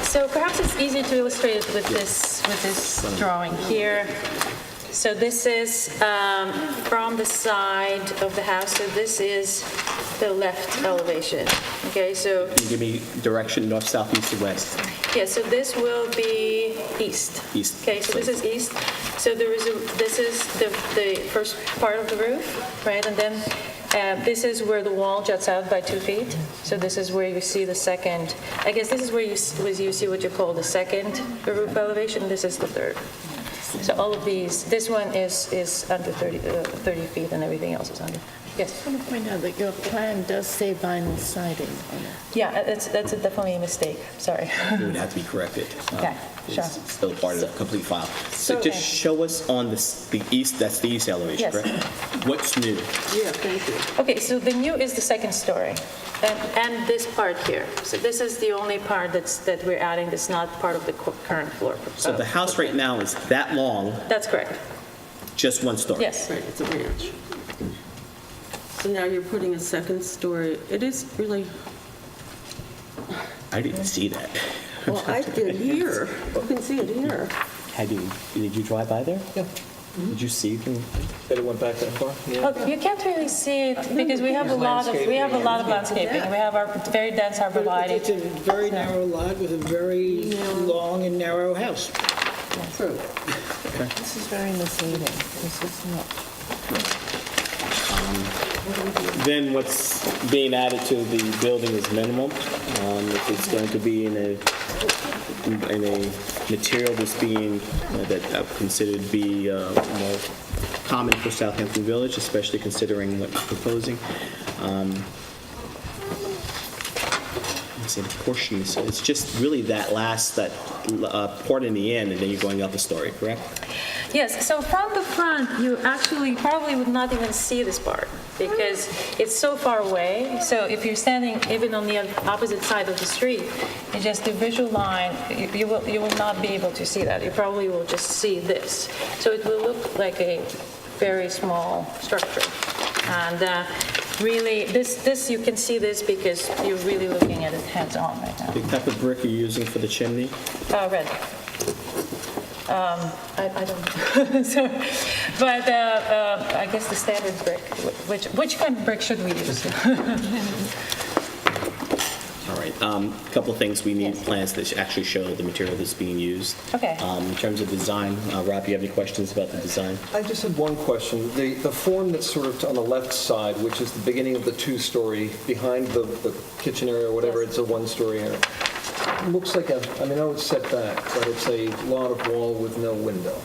So perhaps it's easy to illustrate it with this drawing here. So this is from the side of the house. So this is the left elevation. Okay, so Can you give me direction, north, south, east, and west? yeah, so this will be east. East. Okay, so this is east. So this is the first part of the roof, right? And then this is where the wall juts out by 2 feet. So this is where you see the second. I guess this is where you see what you call the second roof elevation. This is the third. So all of these. This one is under 30 feet, and everything else is under. Yes. I want to point out that your plan does say vinyl siding on it. Yeah, that's definitely a mistake. Sorry. It would have to be corrected. Okay, sure. It's still part of the complete file. So just show us on the east, that's the east elevation, Yes. correct? What's new? Yeah, thank you. Okay, so the new is the second story, and this part here. So this is the only part that we're adding that's not part of the current floor. So the house right now is that long, That's correct. just one story? Yes. Right, it's a ranch. So now you're putting a second story. It is really, I didn't see that. well, I did here. You can see it here. Did you drive by there? Yeah. Did you see? That it went back that far? Yeah. Oh, you can't really see it because we have a lot of landscaping. We have our very dense arborvitae. It's a very narrow lot with a very long and narrow house. True. This is very misleading. This is not. Then what's being added to the building is minimal. If it's going to be in a material that's being, that I would consider to be more common for Southampton Village, especially considering what you're proposing. Let's see, the portion, so it's just really that part in the end, and then you're going up a story, correct? Yes, so from the front, you actually probably would not even see this part because it's so far away. So if you're standing even on the opposite side of the street, it's just the visual line, you will not be able to see that. You probably will just see this. So it will look like a very small structure. And really, this you can see this because you're really looking at it hands-on right now. The type of brick you're using for the chimney? Red. I don't know. So, but I guess the standard brick. Which kind of brick should we use? All right, a couple of things. We need plans that actually show the material that's being used. Okay. In terms of design, Rob, you have any questions about the design? I just had one question. The form that's sort of on the left side, which is the beginning of the two-story, behind the kitchen area or whatever, it's a one-story area. Looks like I know it's set back, but it's a lot of wall with no window.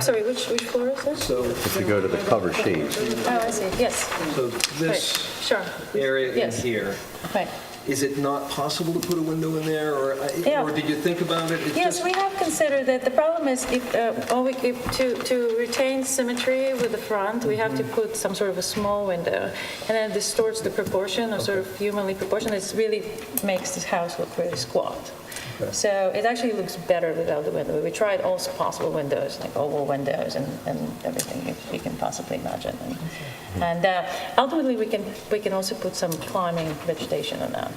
Sorry, which floor is this? So If you go to the cover sheet. Oh, I see. Yes. So this Sure. area Yes. in here, Right. is it not possible to put a window in there, or did you think about it? It's Yes, just- we have considered that. The problem is to retain symmetry with the front, we have to put some sort of a small window, and then it distorts the proportion, or sort of humanly proportion. It really makes this house look very squat. So it actually looks better without the window. We tried all possible windows, like oval windows and everything you can possibly imagine. And ultimately, we can also put some climbing vegetation on that.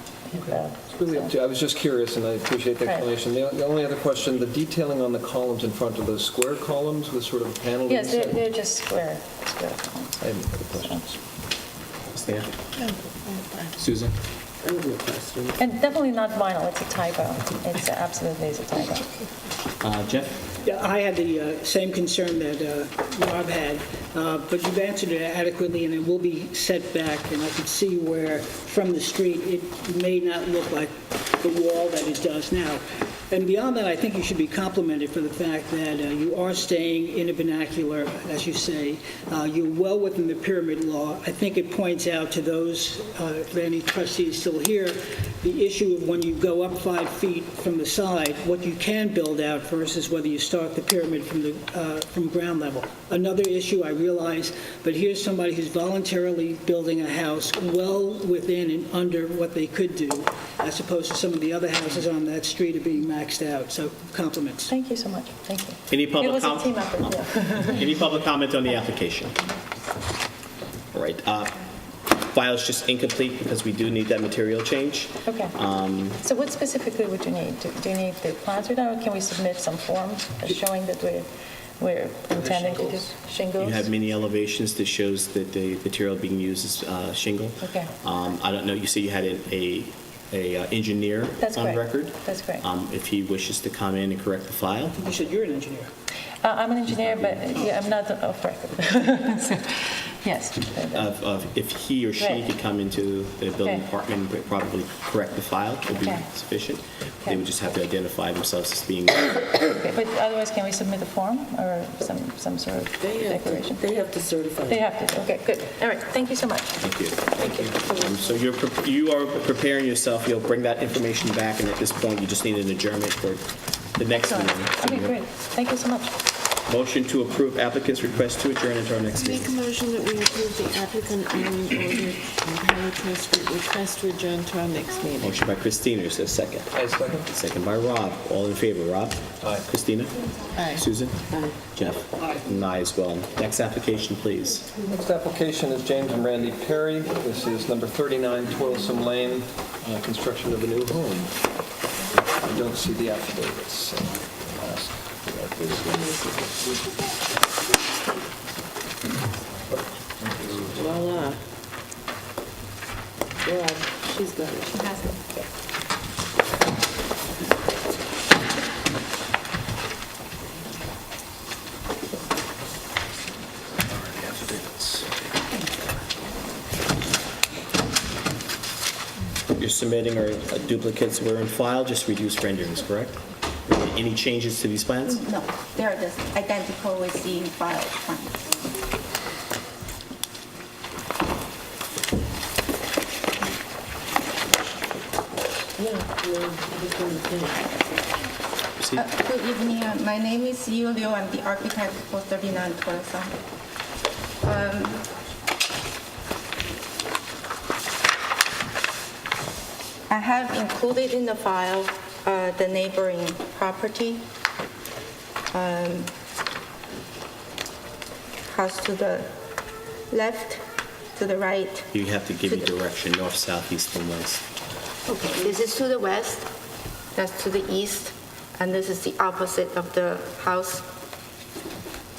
I was just curious, and I appreciate the Right. explanation. The only other question, the detailing on the columns in front of those square columns with sort of a panel. Yes, they're just square columns. I have no other questions. Stan? Susan? I have no question. And definitely not vinyl, it's a typo. It's absolutely is a typo. Jeff? Yeah, I had the same concern that Rob had, but you've answered it adequately, and it will be set back, and I can see where, from the street, it may not look like the wall that it does now. And beyond that, I think you should be complimented for the fact that you are staying in a vernacular, as you say. You're well within the pyramid law. I think it points out to those, if any trustees still here, the issue of when you go up 5 feet from the side, what you can build out versus whether you start the pyramid from ground level. Another issue, I realize, but here's somebody who's voluntarily building a house well within and under what they could do, as opposed to some of the other houses on that street are being maxed out. So compliments. Thank you so much. Thank you. Any public It was a comment? team effort, yeah. Any public comment on the application? All right. File's just incomplete because we do need that material change. Okay. So what specifically would you need? Do you need the plans right now, or can we submit some forms showing that we're intending to do shingles? You have many elevations that shows that the material being used is shingle. Okay. I don't know, you say you had a engineer That's on correct. record? That's correct. If he wishes to come in and correct the file? You said you're an engineer. I'm an engineer, but yeah, I'm not off record. So, yes. If he or she Right. could come into the building Okay. department and probably correct the file, would be Okay. sufficient. Okay. They would just have to identify themselves as being, Okay, but otherwise, can we submit a form or some sort of declaration? They have to certify. They have to. Okay, good. All right. Thank you so much. thank you. Thank you. So you are preparing yourself, you'll bring that information back, and at this point, you just need an adjournment for the next meeting. So Okay, you- great. Thank you so much. Motion to approve applicant's request to adjourn into our next Make meeting. a motion that we approve the applicant Irene Aldrich and Harry Trust request to adjourn to our next meeting. Motion by Christina, is there a second? I second. Second by Rob. All in favor, Rob? Aye. Christina? Aye. Susan? Aye. Jeff? Aye. And I as well. Next application, please. Next application is James and Randy Perry. This is number 39 Toilsome Lane, construction of a new home. I don't see the affidavits, so I'll ask for that. Voila. Well, she's got it. She has it. You're submitting our duplicates were in file, just reduced renderings, correct? Any changes to these plans? No, they're just identical with the filed plans. Proceed. Good evening. My name is Yu Liu. I'm the architect for 39 Toilsome. I have included in the file the neighboring property. House to the left, to the right. You have to give me direction, north, south, east, and west. Okay, this is to the west, that's to the east, and this is the opposite of the house.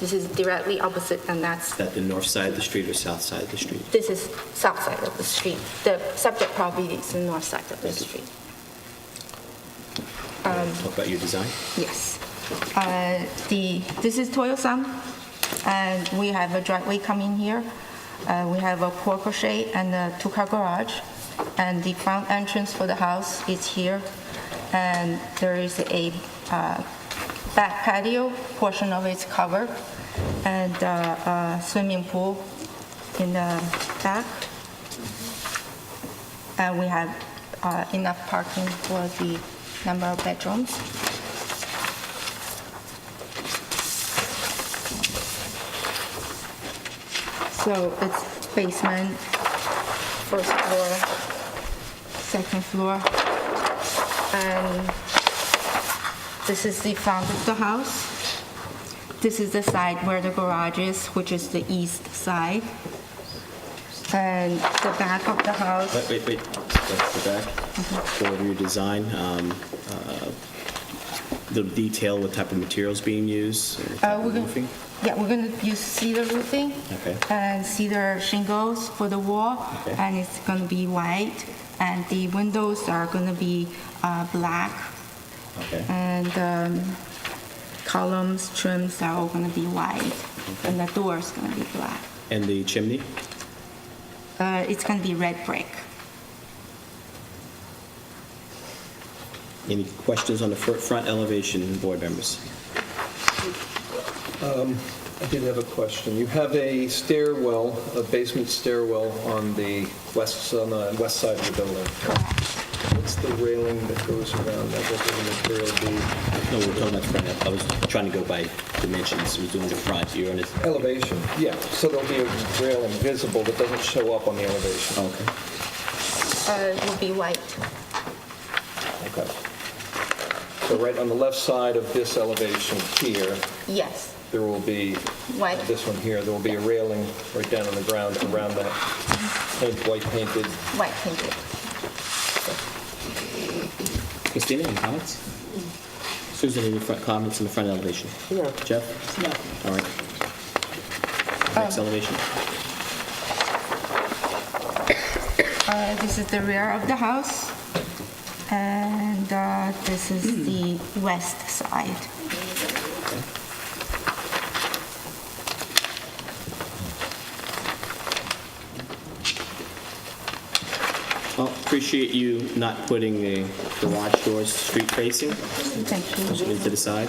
This is directly opposite, and that's, Is that the north side of the street or south side of the street? this is south side of the street. The subject property is the north side of the street. Talk about your design. Yes. This is Toilsome, and we have a driveway coming here. We have a porte cochere and a two-car garage, and the front entrance for the house is here. And there is a back patio, portion of it's covered, and a swimming pool in the back. And we have enough parking for the number of bedrooms. So it's basement, first floor, second floor, and This is the front of the house. This is the side where the garage is, which is the east side. And the back of the house. Wait. That's the back. Go over your design. The detail, what type of materials being used, roofing. We're going to use cedar roofing. Okay. And cedar shingles for the wall. Okay. And it's going to be white. And the windows are going to be black. Okay. And columns, trims are all going to be white. Okay. And the door is going to be black. And the chimney? It's going to be red brick. Any questions on the front elevation, board members? I did have a question. You have a stairwell, a basement stairwell on the west side of the building. What's the railing that goes around that? What will the material be? No, we're talking about front. I was trying to go by dimensions. We're doing the front. You're on the Elevation, yeah. So there'll be a railing visible that doesn't show up on the elevation. Okay. It will be white. Okay. So right on the left side of this elevation here, Yes, there will be, white. this one here, there will be a railing right down on the ground around that white painted. White painted. Christina, any comments? Susan, any comments on the front elevation? No. Jeff? No. All right. Next elevation? This is the rear of the house. And this is the west side. Well, appreciate you not putting the garage doors street facing. Thank you. Push it into the side.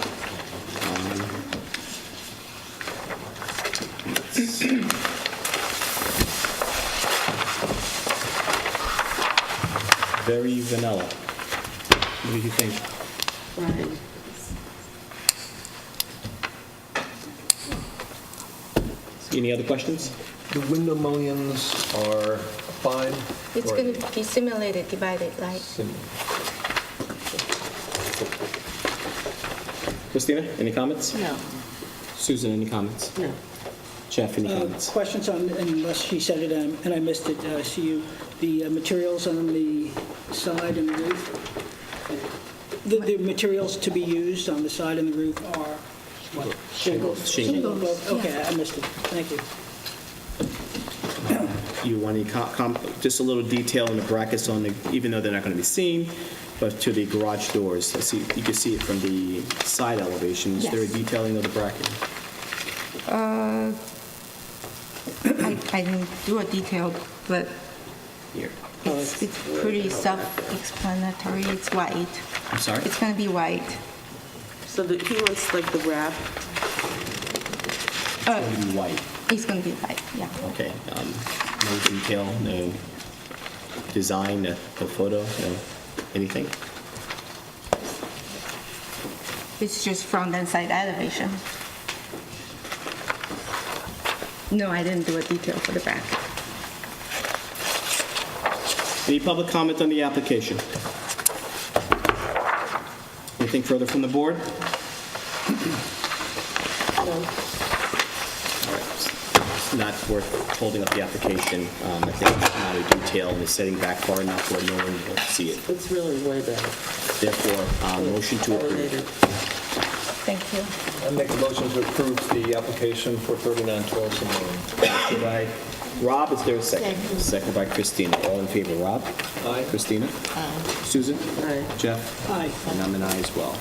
Very vanilla. What do you think? Right. Any other questions? The window mullions are fine? It's or- going to be simulated divided light. Christina, any comments? No. Susan, any comments? No. Jeff, any comments? Questions on, unless she said it and I missed it, see you, the materials on the side and the roof? The materials to be used on the side and the roof are what? Shingles. Shingles. Okay, I missed it. Thank you. You want any just a little detail in the brackets on the, even though they're not going to be seen, but to the garage doors. You can see it from the side elevations. Is there a Yes. detailing of the bracket? I didn't do a detail, but Here. it's pretty self-explanatory. It's white. I'm sorry? It's going to be white. So he wants like the wrap. It's going to be white. It's going to be white, yeah. Okay. No detail, no design, no photo, no anything? It's just front and side elevation. No, I didn't do a detail for the back. Any public comment on the application? Anything further from the board? It's not worth holding up the application. I think the amount of detail in the setting back far enough where no one will see it. It's really way back. Therefore, motion to approve. Elevated. Thank you. I make a motion to approve the application for 3912 Simone. Motion by Rob, is there a second? Second by Christina. All in favor, Rob? Aye. Christina? Aye. Susan? Aye. Jeff? Aye. And I'm an aye as well.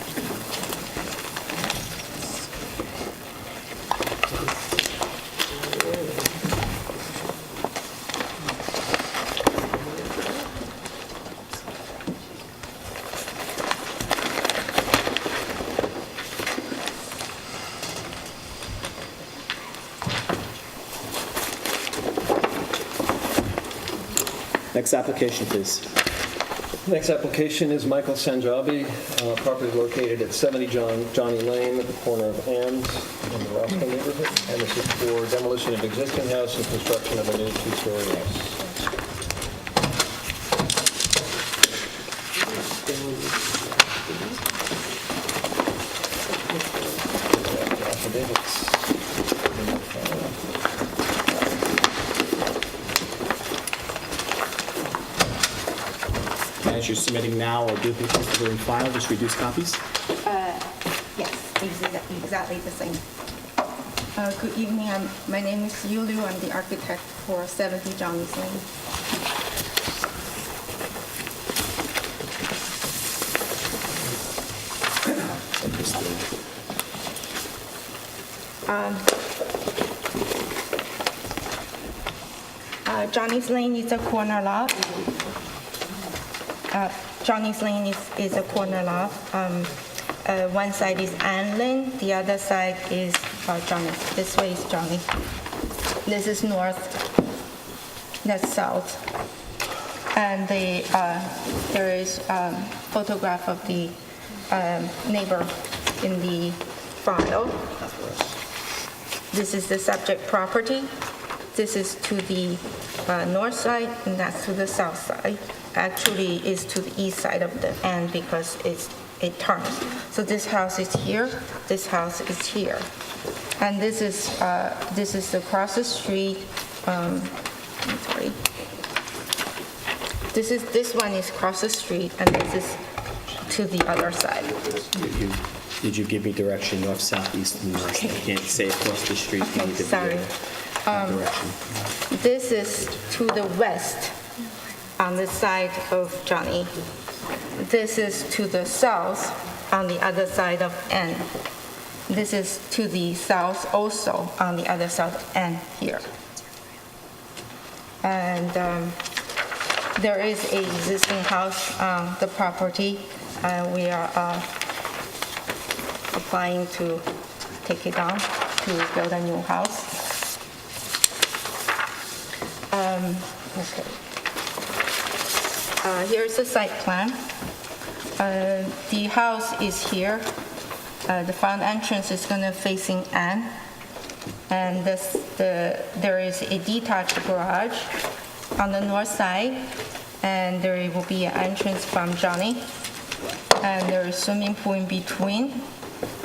Next application, please. Next application is Michael Sanjabi, property located at 70 Johnny Lane at the corner of Ames in the Roscoe neighborhood. And this is for demolition of existing house and construction of a new two-story house. that you're submitting now are duplicates that are in file, just reduced copies? Yes, exactly the same. Good evening, my name is Yu Liu, I'm the architect for 70 Johnny's Lane. Johnny's Lane is a corner lot. Johnny's Lane is a corner lot. One side is Ann Lane, the other side is Johnny's. This way is Johnny. This is north, that's south. And there is photograph of the neighbor in the file. This is the subject property. This is to the north side, and that's to the south side. Actually, it's to the east side of the end because it turns. So this house is here. This house is here, and this is across the street. I'm sorry. This one is across the street, and this is to the other side. Did you give me direction, north, south, east, and west? I can't say across the street. You need to Sorry. direction. This is to the west on the side of Johnny. This is to the south on the other side of N. This is to the south also on the other side of N here. And there is an existing house on the property. We are applying to take it down to build a new house. Okay. Here's the site plan. The house is here. The front entrance is going to facing N, and there is a detached garage on the north side, and there will be an entrance from Johnny, and there is swimming pool in between,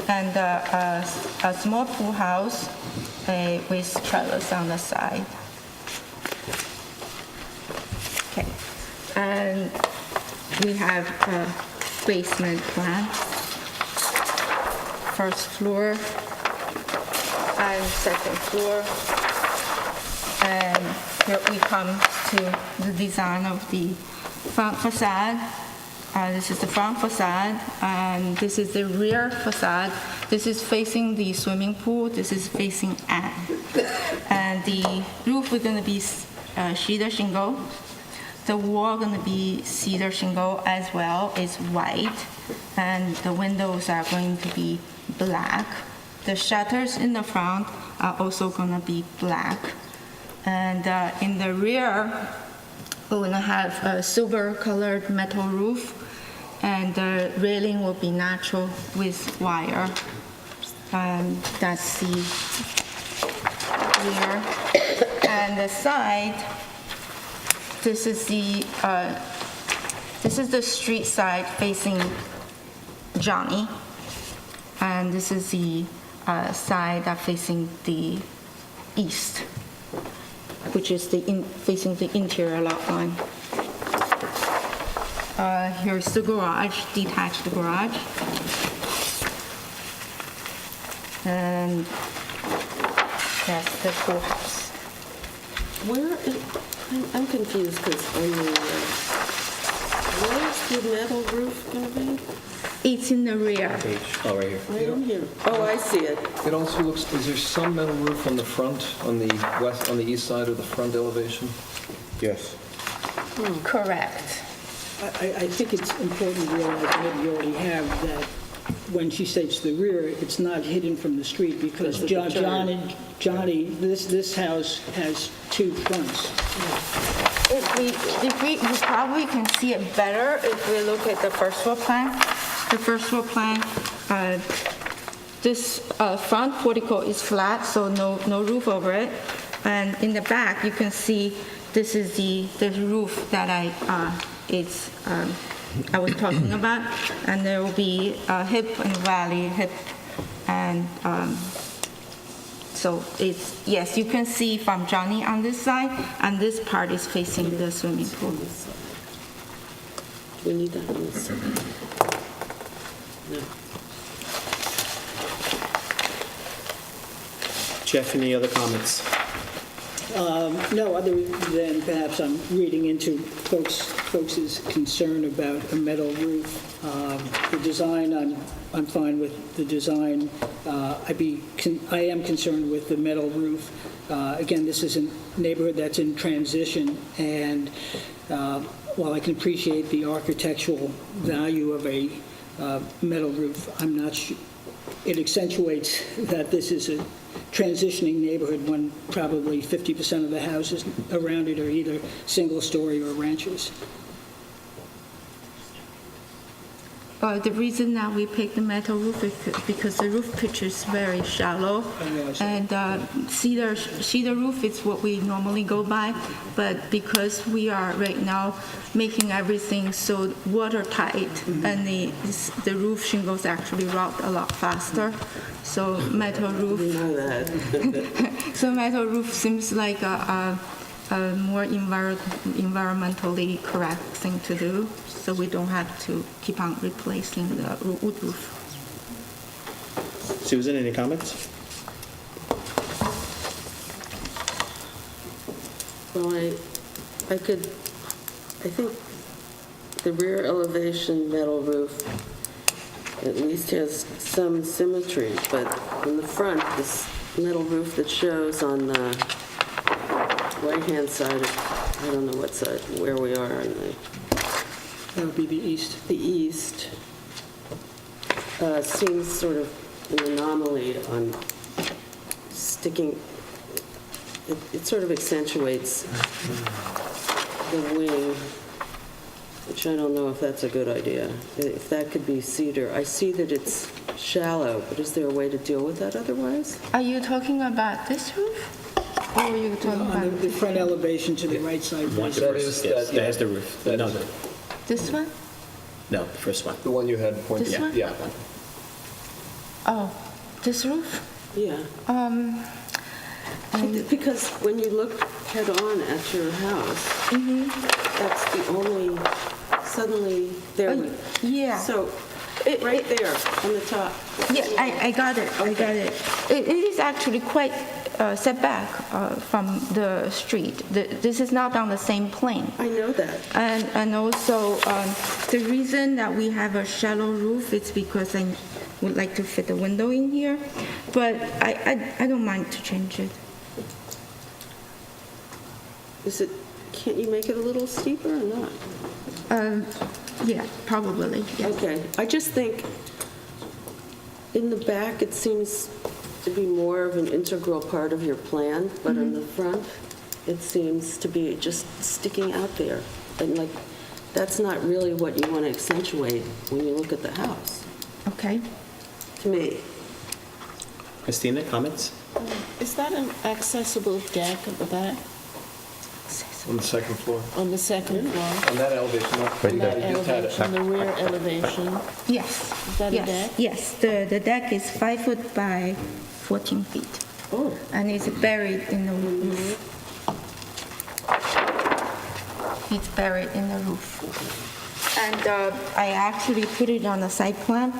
and a small pool house with trailers on the side. Okay, and we have a basement plan. First floor and second floor. And here we come to the design of the front facade. This is the front facade, and this is the rear facade. This is facing the swimming pool. This is facing Ann. And the roof is going to be cedar shingle. The wall going to be cedar shingle as well. It's white, and the windows are going to be black. The shutters in the front are also going to be black. And in the rear, we're going to have a silver-colored metal roof, and the railing will be natural with wire. That's the rear. And the side, this is the street side facing Johnny, and this is the side that facing the east, which is facing the interior lot line. Here's the garage, detached garage, and that's the pool house. I'm confused because where's the metal roof going to be? It's in the rear. Oh, right here. Right in here. Oh, I see it. It also looks, is there some metal roof on the front, on the west, on the east side of the front elevation? Yes. Correct. I think it's important to realize what you already have, that when she states the rear, it's not hidden from the street, because Johnny, this house has two fronts. If we probably can see it better if we look at the first floor plan. The first floor plan, this front portico is flat, so no roof over it. And in the back, you can see this is the roof that I was talking about, and there will be a hip and valley hip, and so it's, yes, you can see from Johnny on this side, and this part is facing the swimming pool. Do we need that on this? No. Jeff, any other comments? No, other than perhaps I'm reading into folks' concern about a metal roof. The design, I'm fine with the design. I am concerned with the metal roof. Again, this is a neighborhood that's in transition, and while I can appreciate the architectural value of a metal roof, I'm not sure. It accentuates that this is a transitioning neighborhood when probably 50% of the houses around it are either single-story or ranchers. The reason that we picked the metal roof is because the roof pitch is very shallow, and cedar roof is what we normally go by. But because we are right now making everything so watertight, and the roof shingles actually rot a lot faster, so metal roof. So metal roof seems like a more environmentally correct thing to do, so we don't have to keep on replacing the wood roof. Susan, any comments? Well, I think the rear elevation metal roof at least has some symmetry, but in the front, this metal roof that shows on the right-hand side of, I don't know what side, where we are on the... That would be the east. The east seems sort of an anomaly on sticking, it sort of accentuates the wing, which I don't know if that's a good idea. If that could be cedar. I see that it's shallow, but is there a way to deal with that otherwise? Are you talking about this roof? Or are you talking about the front elevation to the right side? That has the roof. No, this one? no, the first one. The one you had pointed This out? one? Yeah. Oh, this roof? Yeah. Because when you look head-on at your house, that's the only, suddenly there. Yeah. So, right there on the top. Yeah, I got it. I got it. It is actually quite set back from the street. This is not on the same plane. I know that. And also, the reason that we have a shallow roof is because I would like to fit a window in here, but I don't mind to change it. Can't you make it a little steeper or not? Yeah, probably. Yeah. Okay. I just think in the back, it seems to be more of an integral part of your plan, but in the front, it seems to be just sticking out there. And like, that's not really what you want to accentuate when you look at the house. Okay. To me. Christina, comments? Is that an accessible deck at the back? On the second floor. On the second floor? On that elevation, not On that elevation, the rear elevation? Yes. Is that a deck? Yes, the deck is 5 foot by 14 feet. Oh. And it's buried in the roof. It's buried in the roof. And I actually put it on the site plan,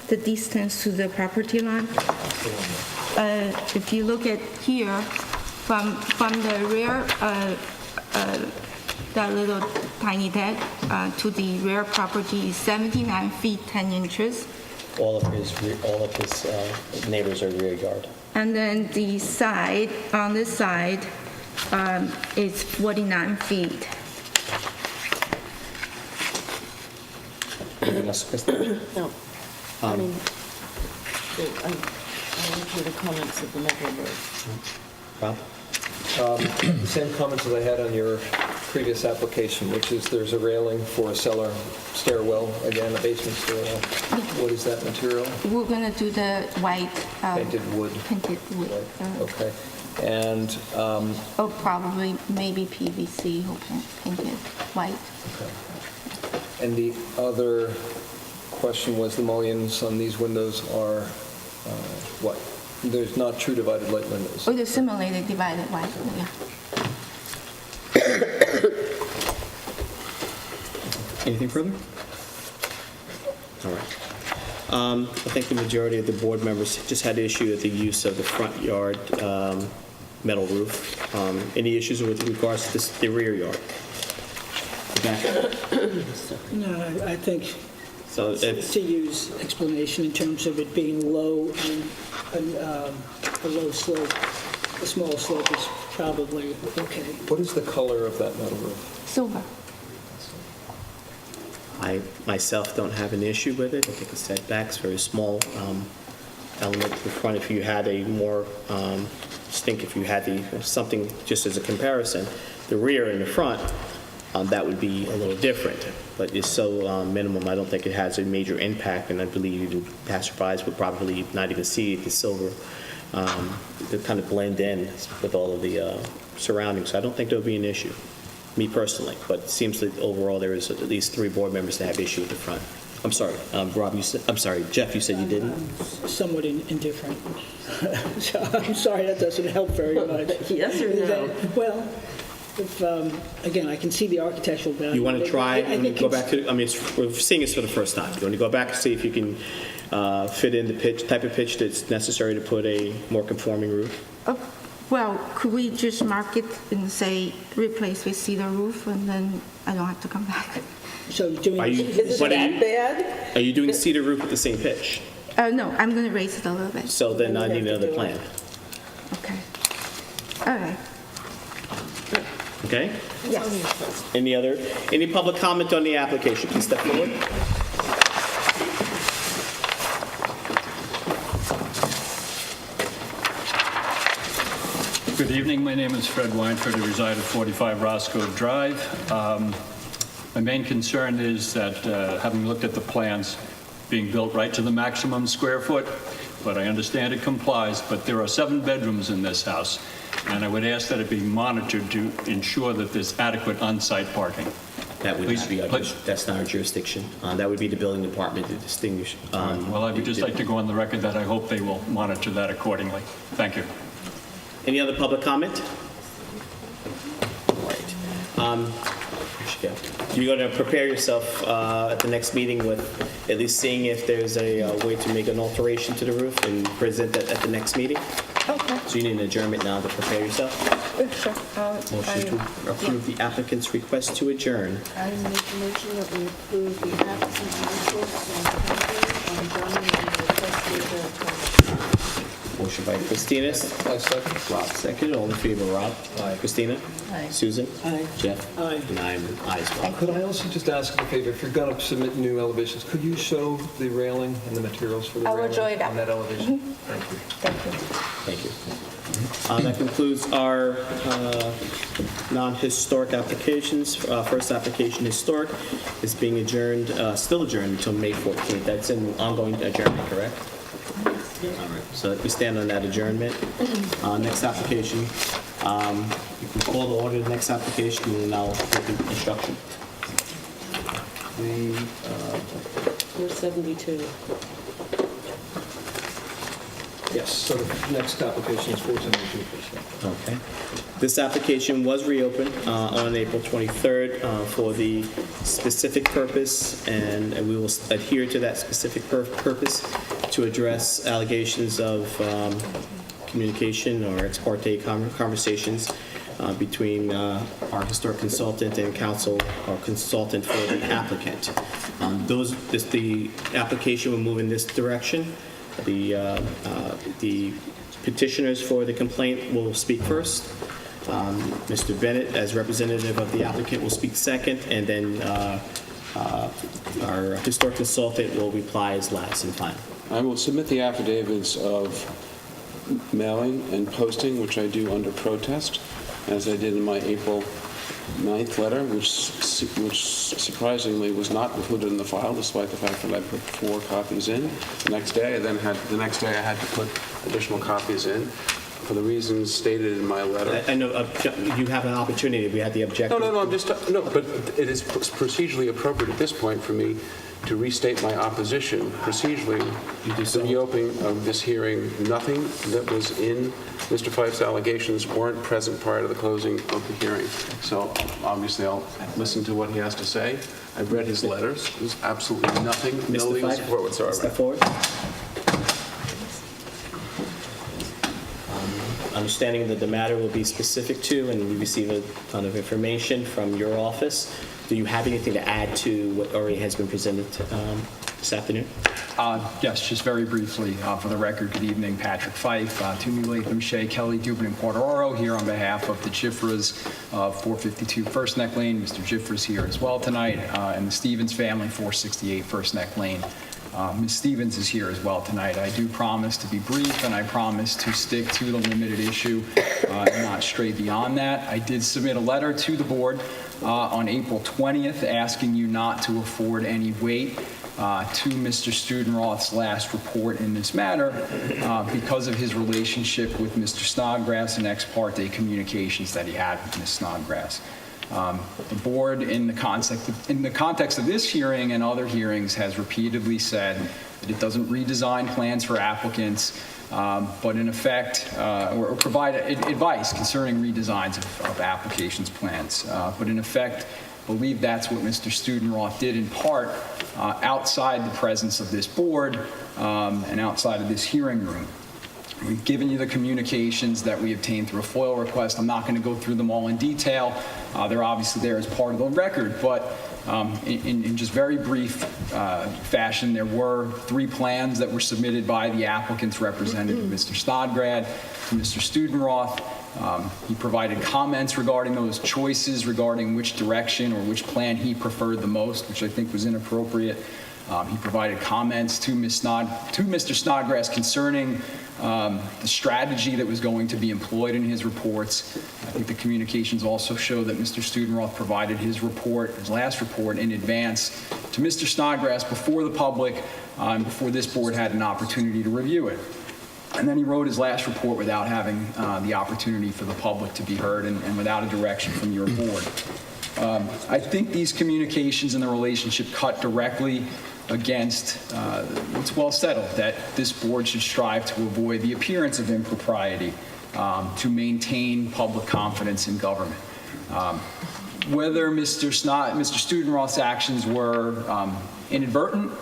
the distance to the property line. If you look at here, from the rear, that little tiny deck to the rear property is 79 feet 10 inches. All of his neighbors are rear yard. And then the side, on this side, is 49 feet. Anything else, Christina? No. I mean, I want to hear the comments of the metal roof. Rob? The same comments as I had on your previous application, which is there's a railing for a cellar stairwell, again, a basement stairwell. What is that material? We're going to do the white. Painted wood. Painted wood. Okay. And... oh, probably maybe PVC or painted white. Okay. And the other question was the mullions on these windows are what? There's not true divided light windows. Oh, they're simulated divided white, yeah. Anything further? All right. I think the majority of the board members just had issue with the use of the front yard metal roof. Any issues with regards to the rear yard? No, I think So it's, to use explanation in terms of it being low and a low slope, a small slope is probably okay. What is the color of that metal roof? Silver. I myself don't have an issue with it. I think the setback's very small element to the front. If you had a more, if you had something just as a comparison, the rear and the front, that would be a little different. But it's so minimum, I don't think it has a major impact, and I believe even passerbys would probably not even see the silver. They kind of blend in with all of the surroundings. So I don't think there would be an issue, me personally. But it seems that overall there is at least 3 board members that have issue with the front. I'm sorry, Rob, I'm sorry, Jeff, you said you didn't? Somewhat indifferent. So I'm sorry, that doesn't help very much. Yes or no? Well, if, again, I can see the architectural value. You want to try and go back to, we're seeing this for the first time. You want to go back and see if you can fit in the type of pitch that's necessary to put a more conforming roof? Well, could we just mark it and say replace with cedar roof, and then I don't have to come back? So doing, Is it that bad? Are you doing cedar roof at the same pitch? No, I'm going to raise it a little bit. So then I need another plan. Okay. All right. Okay? Yes. Any public comment on the application? Please step forward. Good evening. My name is Fred Weinford. I reside at 45 Roscoe Drive. My main concern is that, having looked at the plans, being built right to the maximum square foot, but I understand it complies, but there are 7 bedrooms in this house, and I would ask that it be monitored to ensure that there's adequate on-site parking. That would not be that's not our jurisdiction. That would be the building department to distinguish. Well, I would just like to go on the record that I hope they will monitor that accordingly. Thank you. Any other public comment? All right. You're going to prepare yourself at the next meeting with at least seeing if there's a way to make an alteration to the roof and present that at the next meeting? Okay. So you need an adjournment now to prepare yourself? Sure. Motion to approve the applicant's request to adjourn. I make a motion that we approve the applicant's request and zoning and request to adjourn. Motion by Christina. I second. Rob second. All in favor, Rob? Aye. Christina? Aye. Susan? Aye. Jeff? Aye. And I'm an aye as well. Could I also just ask a favor, if you're going to submit new elevations, could you show the railing and the materials for the I will railing draw it up. on that elevation? Thank you. Thank you. That concludes our non-historic applications. First application, historic, is being adjourned, still adjourned until May 14th. That's an ongoing adjournment, correct? All right. So we stand on that adjournment. Next application, you can call to order the next application, and then I'll take the instruction. 472. Yes, so the next application is 472, please. Okay. This application was reopened on April 23rd for the specific purpose, and we will adhere to that specific purpose to address allegations of communication or ex parte conversations between our historic consultant and counsel or consultant for the applicant. The application will move in this direction. The petitioners for the complaint will speak first. Mr. Bennett, as representative of the applicant, will speak second, and then our historic consultant will reply as last and final. I will submit the affidavits of mailing and posting, which I do under protest, as I did in my April 9th letter, which surprisingly was not included in the file, despite the fact that I put 4 copies in. The next day I had to put additional copies in for the reasons stated in my letter. I know you have an opportunity. We had the objective. No, but it is procedurally appropriate at this point for me to restate my opposition procedurally to the reopening of this hearing. Nothing that was in Mr. Fife's allegations weren't present prior to the closing of the hearing. So obviously I'll listen to what he has to say. I've read his letters. There's absolutely nothing, no legal support whatsoever. Step forward. Understanding that the matter will be specific to, and we receive a ton of information from your office, do you have anything to add to what already has been presented this afternoon? Yes, just very briefly, for the record, good evening, Patrick Fife, Toomey, Latham, Shea, Kelly, Dubin, and Quadraro here on behalf of the Jiffras of 452 First Neck Lane. Mr. Jiffras here as well tonight, and the Stevens family, 468 First Neck Lane. Ms. Stevens is here as well tonight. I do promise to be brief, and I promise to stick to the limited issue and not stray beyond that. I did submit a letter to the board on April 20th asking you not to afford any weight to Mr. Studenroth's last report in this matter because of his relationship with Mr. Snodgrass and ex parte communications that he had with Ms. Snodgrass. The board, in the context of this hearing and other hearings, has repeatedly said that it doesn't redesign plans for applicants, but in effect, or provide advice concerning redesigns of applications plans. But in effect, believe that's what Mr. Studenroth did in part outside the presence of this board and outside of this hearing room. We've given you the communications that we obtained through a FOIL request. I'm not going to go through them all in detail. They're obviously there as part of the record, but in just very brief fashion, there were 3 plans that were submitted by the applicant's representative, Mr. Snodgrass, to Mr. Studenroth. He provided comments regarding those choices, regarding which direction or which plan he preferred the most, which I think was inappropriate. He provided comments to Mr. Snodgrass concerning the strategy that was going to be employed in his reports. I think the communications also show that Mr. Studenroth provided his report, his last report, in advance to Mr. Snodgrass before the public, before this board had an opportunity to review it. And then he wrote his last report without having the opportunity for the public to be heard and without a direction from your board. I think these communications and the relationship cut directly against what's well settled, that this board should strive to avoid the appearance of impropriety to maintain public confidence in government. Whether Mr. Studenroth's actions were inadvertent,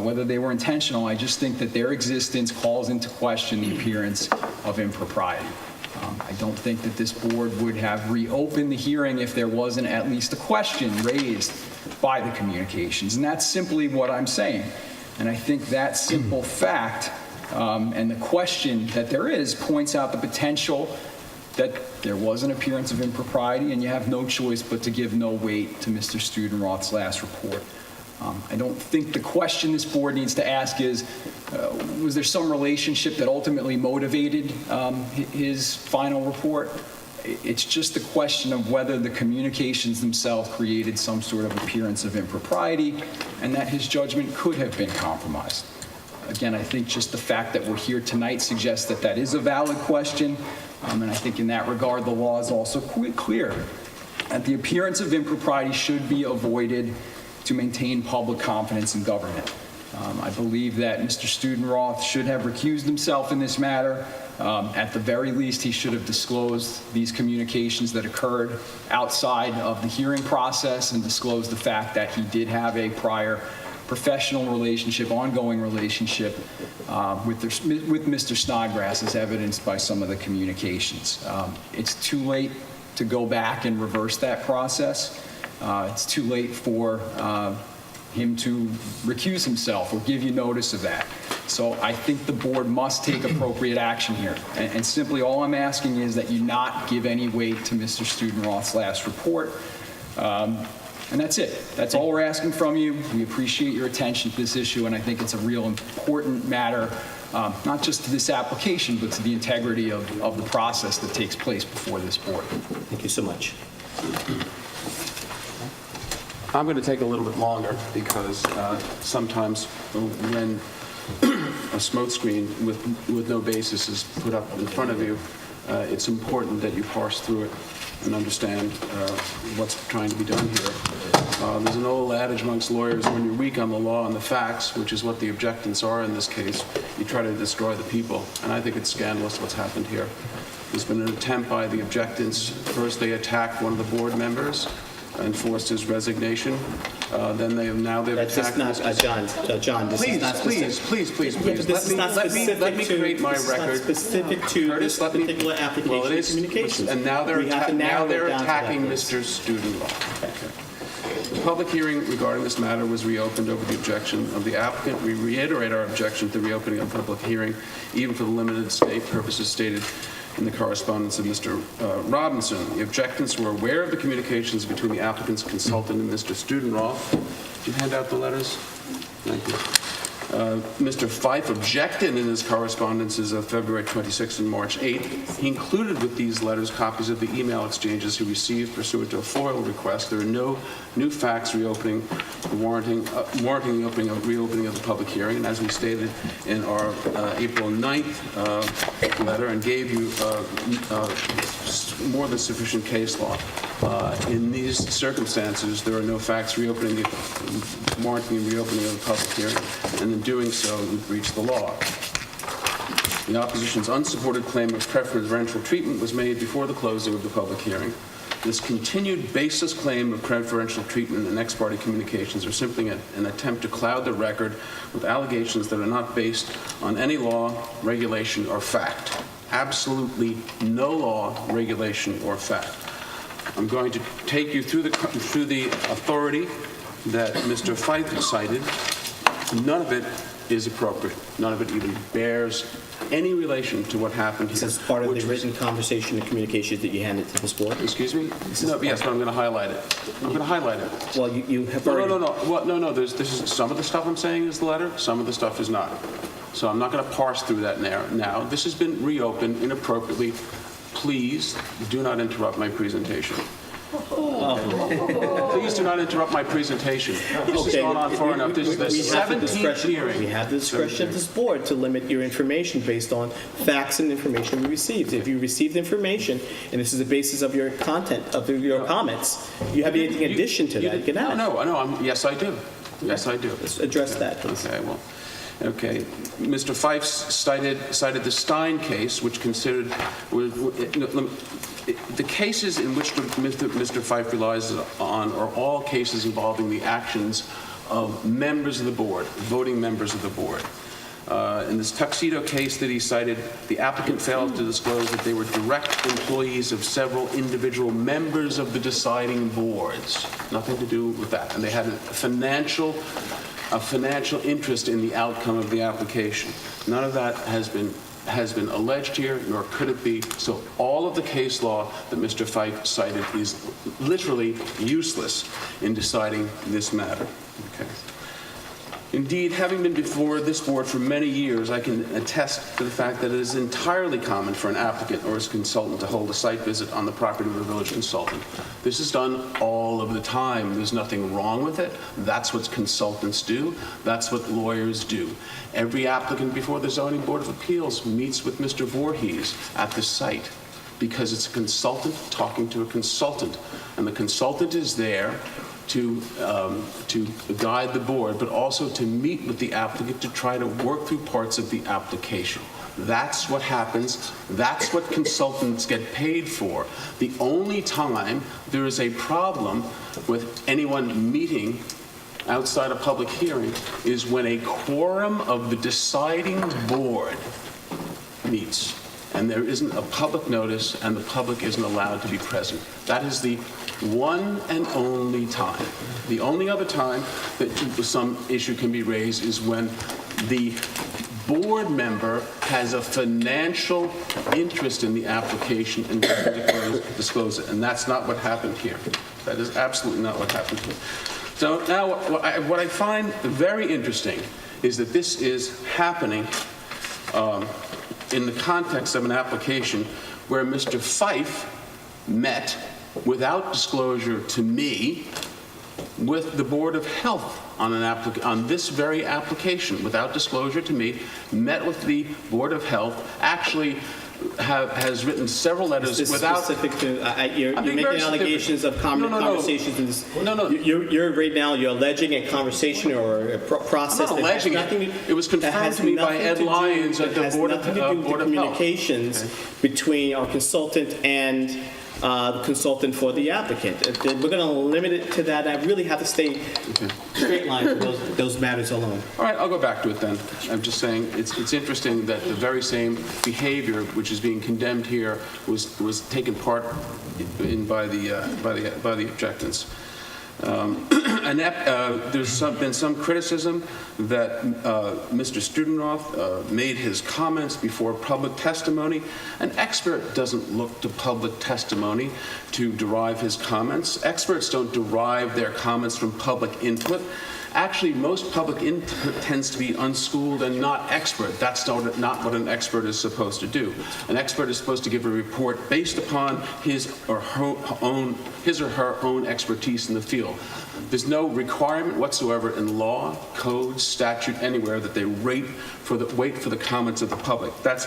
whether they were intentional, I just think that their existence calls into question the appearance of impropriety. I don't think that this board would have reopened the hearing if there wasn't at least a question raised by the communications. And that's simply what I'm saying. And I think that simple fact and the question that there is points out the potential that there was an appearance of impropriety, and you have no choice but to give no weight to Mr. Studenroth's last report. I don't think the question this board needs to ask is, was there some relationship that ultimately motivated his final report? It's just a question of whether the communications themselves created some sort of appearance of impropriety and that his judgment could have been compromised. Again, I think just the fact that we're here tonight suggests that that is a valid question, and I think in that regard the law is also quite clear that the appearance of impropriety should be avoided to maintain public confidence in government. I believe that Mr. Studenroth should have recused himself in this matter. At the very least, he should have disclosed these communications that occurred outside of the hearing process and disclosed the fact that he did have a prior professional relationship, ongoing relationship with Mr. Snodgrass, as evidenced by some of the communications. It's too late to go back and reverse that process. It's too late for him to recuse himself or give you notice of that. So I think the board must take appropriate action here. And simply all I'm asking is that you not give any weight to Mr. Studenroth's last report. And that's it. That's all we're asking from you. We appreciate your attention to this issue, and I think it's a real important matter, not just to this application, but to the integrity of the process that takes place before this board. Thank you so much. I'm going to take a little bit longer because sometimes when a smoke screen with no basis is put up in front of you, it's important that you parse through it and understand what's trying to be done here. There's an old adage amongst lawyers, when you're weak on the law and the facts, which is what the objectants are in this case, you try to destroy the people. And I think it's scandalous what's happened here. There's been an attempt by the objectants. First, they attacked one of the board members and forced his resignation. Then they've That's attacked... just not, John, this is not specific. Please. Yeah, but this is not specific let me to- create my this is not record. specific to Curtis, this particular application well, it is, communications. And now they're, We have to narrow it down to that attacking list. Mr. Student Law. The public hearing regarding this matter was reopened over the objection of the applicant. We reiterate our objection to the reopening of the public hearing, even for the limited state purposes stated in the correspondence of Mr. Robinson. The objectants were aware of the communications between the applicant's consultant and Mr. Studenroth. Did you hand out the letters? Thank you. Mr. Fife objected in his correspondences of February 26th and March 8th. He included with these letters copies of the email exchanges he received pursuant to a FOIL request. There are no new facts warranting the reopening of the public hearing. And as we stated in our April 9th letter and gave you more than sufficient case law. In these circumstances, there are no facts warranting the reopening of the public hearing, and in doing so, we breach the law. The opposition's unsupported claim of preferential treatment was made before the closing of the public hearing. This continued baseless claim of preferential treatment in ex-parte communications are simply an attempt to cloud the record with allegations that are not based on any law, regulation, or fact. Absolutely no law, regulation, or fact. I'm going to take you through the authority that Mr. Fife cited. None of it is appropriate. None of it even bears any relation to what happened here. This is part of the written conversation and communications that you handed to this board? Excuse me? No, yes, but I'm going to highlight it. I'm going to highlight it. Well, you have already... No. This is some of the stuff I'm saying is the letter. Some of the stuff is not. So I'm not going to parse through that now. This has been reopened inappropriately. Please do not interrupt my presentation. Please do not interrupt my presentation. This has gone on far enough. This is the 17th hearing. We have the discretion of this board to limit your information based on facts and information we received. If you received information, and this is the basis of your content, of your comments, you have anything in addition to that, you can add. Yes, I do. Yes, I do. Let's address that, please. Okay. Mr. Fife cited the Stein case, which considered the cases in which Mr. Fife relies on are all cases involving the actions of members of the board, voting members of the board. In this Tuxedo case that he cited, the applicant failed to disclose that they were direct employees of several individual members of the deciding boards. Nothing to do with that. And they had a financial interest in the outcome of the application. None of that has been alleged here, nor could it be. So all of the case law that Mr. Fife cited is literally useless in deciding this matter. Okay. Indeed, having been before this board for many years, I can attest to the fact that it is entirely common for an applicant or his consultant to hold a site visit on the property of a village consultant. This is done all of the time. There's nothing wrong with it. That's what consultants do. That's what lawyers do. Every applicant before the Zoning Board of Appeals meets with Mr. Voorhees at the site because it's a consultant talking to a consultant. And the consultant is there to guide the board, but also to meet with the applicant to try to work through parts of the application. That's what happens. That's what consultants get paid for. The only time there is a problem with anyone meeting outside a public hearing is when a quorum of the deciding board meets and there isn't a public notice and the public isn't allowed to be present. That is the one and only time. The only other time that some issue can be raised is when the board member has a financial interest in the application and doesn't disclose it. And that's not what happened here. That is absolutely not what happened here. So now what I find very interesting is that this is happening in the context of an application where Mr. Fife met without disclosure to me with the Board of Health on this very application, without disclosure to me, met with the Board of Health, actually has written several letters Is this without... specific to, you're I'm being making very allegations of No, no. conversations in this? No. You're right now, you're alleging a conversation or a process I'm not that has alleging nothing it. It was confirmed that has to me by nothing Ed to do- Lyons at that the has Board of nothing to do with Board the of Health. communications between our consultant and the consultant for the applicant. We're going to limit it to that. I really have to stay straight line for those matters alone. All right, I'll go back to it then. I'm just saying it's interesting that the very same behavior which is being condemned here was taken part in by the objectants. And there's been some criticism that Mr. Studenroth made his comments before public testimony. An expert doesn't look to public testimony to derive his comments. Experts don't derive their comments from public input. Actually, most public input tends to be unschooled and not expert. That's not what an expert is supposed to do. An expert is supposed to give a report based upon his or her own expertise in the field. There's no requirement whatsoever in law, code, statute, anywhere that they wait for the comments of the public. That's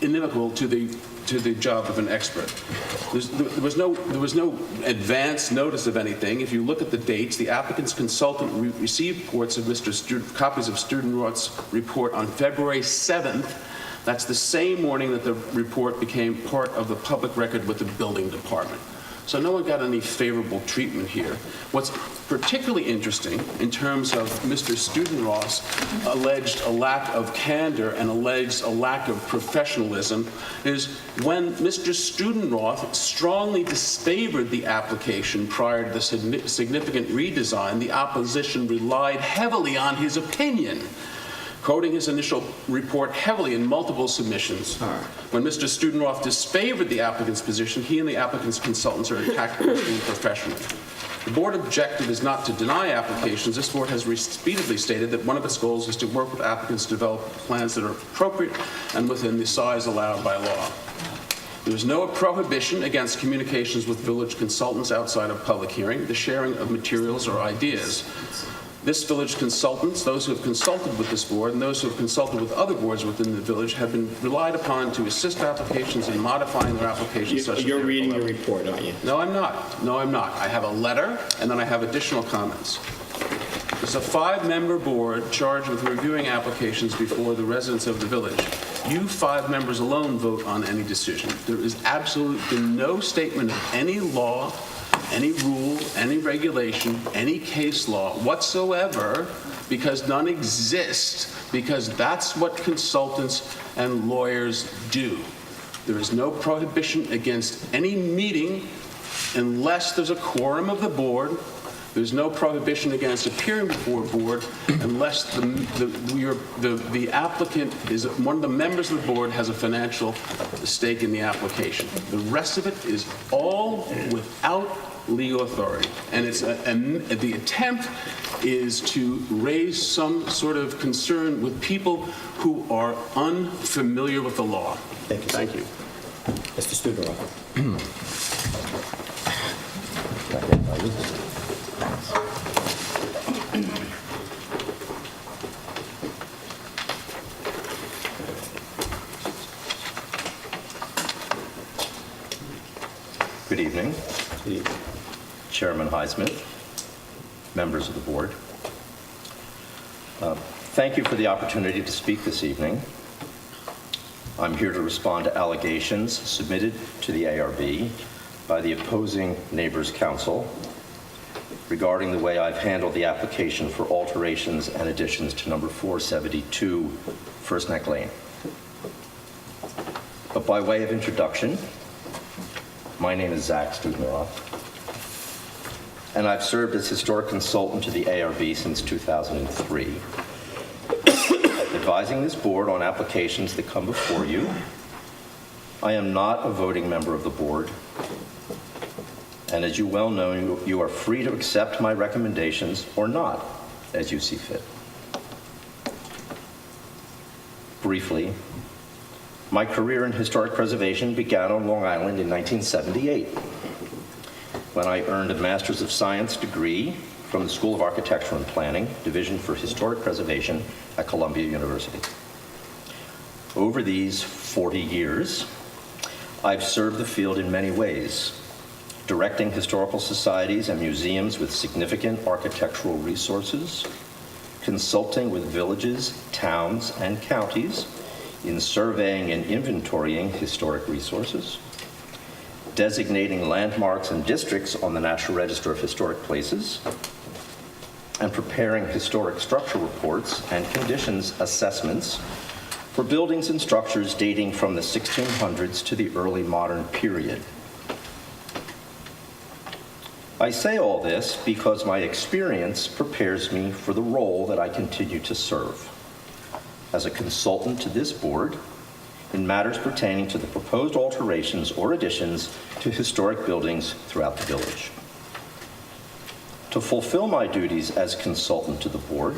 inimical to the job of an expert. There was no advance notice of anything. If you look at the dates, the applicant's consultant received copies of Studenroth's report on February 7th. That's the same morning that the report became part of the public record with the building department. So no one got any favorable treatment here. What's particularly interesting in terms of Mr. Studenroth's alleged a lack of candor and alleged a lack of professionalism is when Mr. Studenroth strongly disfavored the application prior to the significant redesign, the opposition relied heavily on his opinion, quoting his initial report heavily in multiple submissions. When Mr. Studenroth disfavored the applicant's position, he and the applicant's consultants are attacked professionally. The board objective is not to deny applications. This board has repeatedly stated that one of its goals is to work with applicants to develop plans that are appropriate and within the size allowed by law. There is no prohibition against communications with village consultants outside of public hearing, the sharing of materials or ideas. This village consultants, those who have consulted with this board and those who have consulted with other boards within the village have been relied upon to assist applications in modifying their applications. You're reading your report, aren't you? No, I'm not. No, I'm not. I have a letter, and then I have additional comments. There's a 5-member board charged with reviewing applications before the residents of the village. You 5 members alone vote on any decision. There is absolutely no statement of any law, any rule, any regulation, any case law whatsoever, because none exist, because that's what consultants and lawyers do. There is no prohibition against any meeting unless there's a quorum of the board. There's no prohibition against appearing before a board unless the applicant is one of the members of the board has a financial stake in the application. The rest of it is all without legal authority, and the attempt is to raise some sort of concern with people who are unfamiliar with the law. Thank you. Thank you. Mr. Studenroth. Good evening. Good evening. Chairman Highsmith, members of the board. Thank you for the opportunity to speak this evening. I'm here to respond to allegations submitted to the ARB by the opposing Neighbors Council regarding the way I've handled the application for alterations and additions to number 472 First Neck Lane. But by way of introduction, my name is Zach Studenroth, and I've served as historic consultant to the ARB since 2003, advising this board on applications that come before you. I am not a voting member of the board, and as you well know, you are free to accept my recommendations or not, as you see fit. Briefly, my career in historic preservation began on Long Island in 1978, when I earned a Master's of Science degree from the School of Architecture and Planning, Division for Historic Preservation at Columbia University. Over these 40 years. I've served the field in many ways, directing historical societies and museums with significant architectural resources, consulting with villages, towns, and counties in surveying and inventorying historic resources, designating landmarks and districts on the National Register of Historic Places, and preparing historic structure reports and conditions assessments for buildings and structures dating from the 1600s to the early modern period. I say all this because my experience prepares me for the role that I continue to serve as a consultant to this board in matters pertaining to the proposed alterations or additions to historic buildings throughout the village. To fulfill my duties as consultant to the board,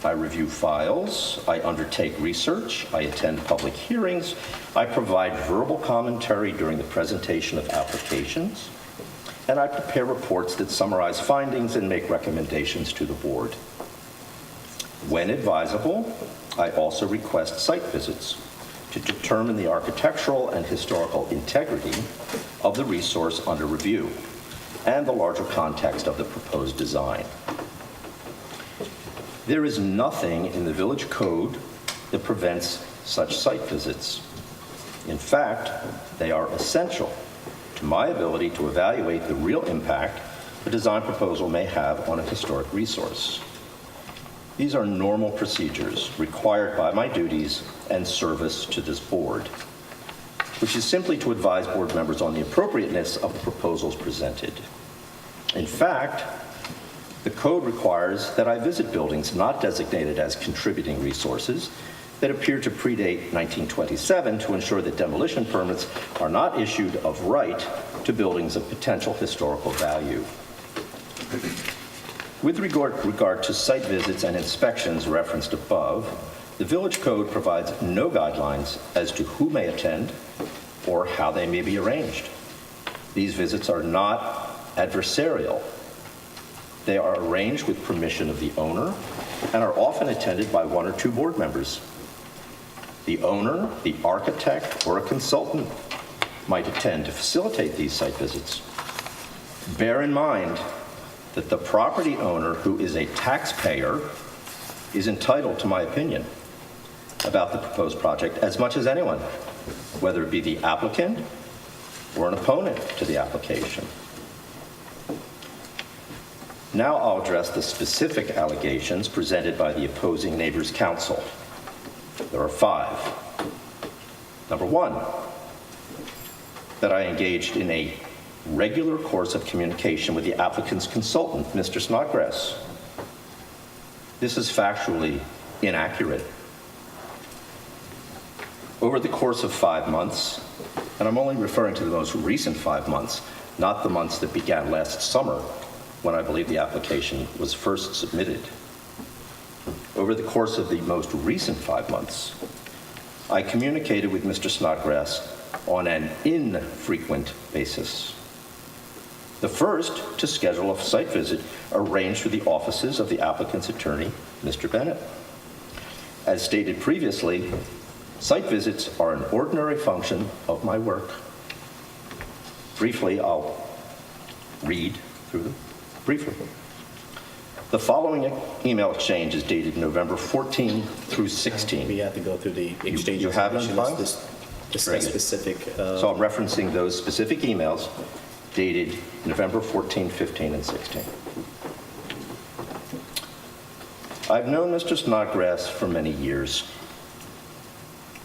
I review files, I undertake research, I attend public hearings, I provide verbal commentary during the presentation of applications, and I prepare reports that summarize findings and make recommendations to the board. When advisable, I also request site visits to determine the architectural and historical integrity of the resource under review and the larger context of the proposed design. There is nothing in the village code that prevents such site visits. In fact, they are essential to my ability to evaluate the real impact a design proposal may have on a historic resource. These are normal procedures required by my duties and service to this board, which is simply to advise board members on the appropriateness of the proposals presented. In fact, the code requires that I visit buildings not designated as contributing resources that appear to predate 1927 to ensure that demolition permits are not issued of right to buildings of potential historical value. With regard to site visits and inspections referenced above, the village code provides no guidelines as to who may attend or how they may be arranged. These visits are not adversarial. They are arranged with permission of the owner and are often attended by one or two board members. The owner, the architect, or a consultant might attend to facilitate these site visits. Bear in mind that the property owner, who is a taxpayer, is entitled to my opinion about the proposed project as much as anyone, whether it be the applicant or an opponent to the application. Now I'll address the specific allegations presented by the opposing neighbors' council. There are 5. Number 1, that I engaged in a regular course of communication with the applicant's consultant, Mr. Snodgrass. This is factually inaccurate. Over the course of 5 months, and I'm only referring to the most recent 5 months, not the months that began last summer, when I believe the application was first submitted. Over the course of the most recent 5 months, I communicated with Mr. Snodgrass on an infrequent basis. The first, to schedule a site visit arranged through the offices of the applicant's attorney, Mr. Bennett. As stated previously, site visits are an ordinary function of my work. Briefly, I'll read through them. Briefly. The following email exchange is dated November 14 through 16. We have to go through the exchange. You have them, fine? Specific. So I'm referencing those specific emails dated November 14, 15, and 16. I've known Mr. Snodgrass for many years.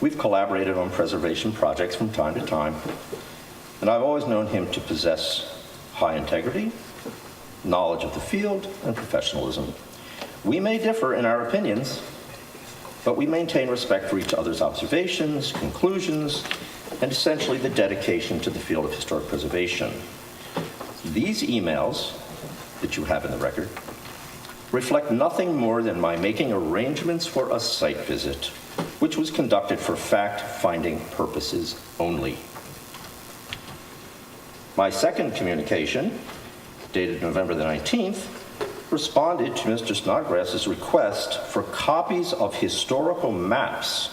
We've collaborated on preservation projects from time to time, and I've always known him to possess high integrity, knowledge of the field, and professionalism. We may differ in our opinions, but we maintain respect for each other's observations, conclusions, and essentially the dedication to the field of historic preservation. These emails that you have in the record reflect nothing more than my making arrangements for a site visit, which was conducted for fact-finding purposes only. My second communication, dated November the 19th, responded to Mr. Snodgrass's request for copies of historical maps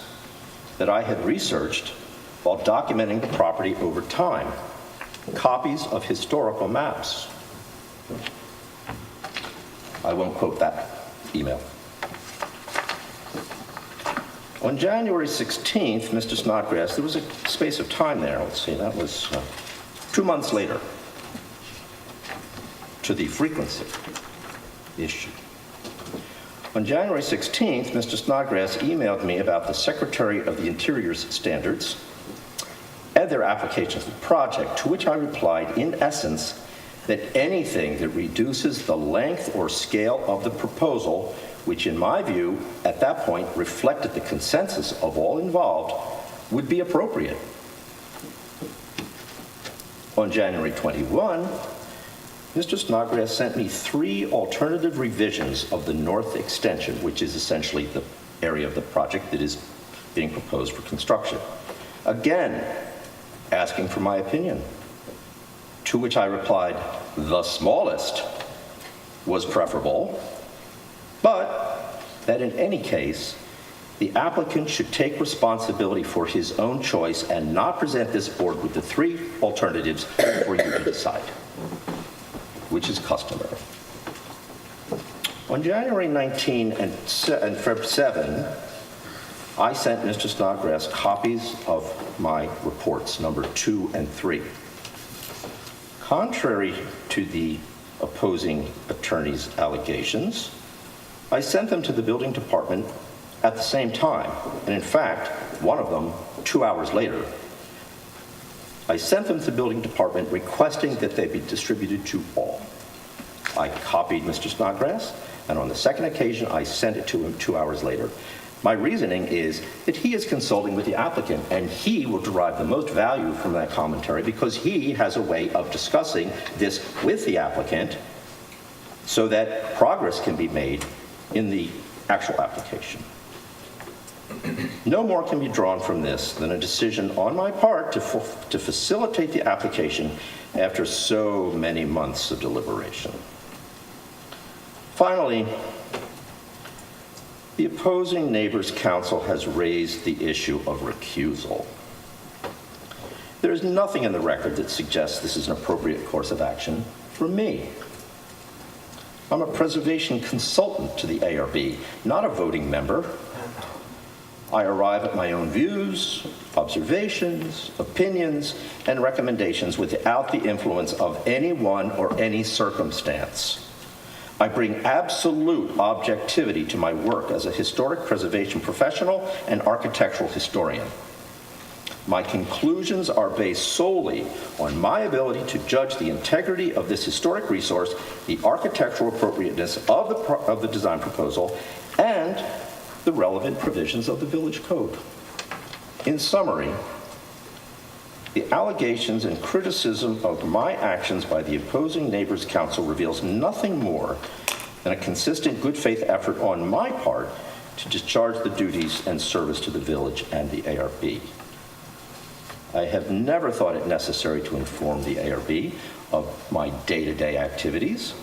that I had researched while documenting the property over time. Copies of historical maps. I won't quote that email. On January 16th, Mr. Snodgrass, there was a space of time there, let's see, that was 2 months later, to the frequency issue. On January 16th, Mr. Snodgrass emailed me about the Secretary of the Interior's standards and their applications of the project, to which I replied, in essence, that anything that reduces the length or scale of the proposal, which in my view, at that point, reflected the consensus of all involved, would be appropriate. On January 21, Mr. Snodgrass sent me 3 alternative revisions of the north extension, which is essentially the area of the project that is being proposed for construction. Again, asking for my opinion, to which I replied, the smallest was preferable, but that in any case, the applicant should take responsibility for his own choice and not present this board with the 3 alternatives for you to decide, which is customary. On January 19 and February 7, I sent Mr. Snodgrass copies of my reports, number 2 and 3. Contrary to the opposing attorney's allegations, I sent them to the building department at the same time, and in fact, one of them 2 hours later. I sent them to the building department requesting that they be distributed to all. I copied Mr. Snodgrass, and on the second occasion, I sent it to him 2 hours later. My reasoning is that he is consulting with the applicant, and he will derive the most value from that commentary because he has a way of discussing this with the applicant so that progress can be made in the actual application. No more can be drawn from this than a decision on my part to facilitate the application after so many months of deliberation. Finally, the opposing Neighbors Council has raised the issue of recusal. There is nothing in the record that suggests this is an appropriate course of action for me. I'm a preservation consultant to the ARB, not a voting member. I arrive at my own views, observations, opinions, and recommendations without the influence of anyone or any circumstance. I bring absolute objectivity to my work as a historic preservation professional and architectural historian. My conclusions are based solely on my ability to judge the integrity of this historic resource, the architectural appropriateness of the design proposal, and the relevant provisions of the village code. In summary, the allegations and criticism of my actions by the opposing Neighbors Council reveals nothing more than a consistent good faith effort on my part to discharge the duties and service to the village and the ARB. I have never thought it necessary to inform the ARB of my day-to-day activities,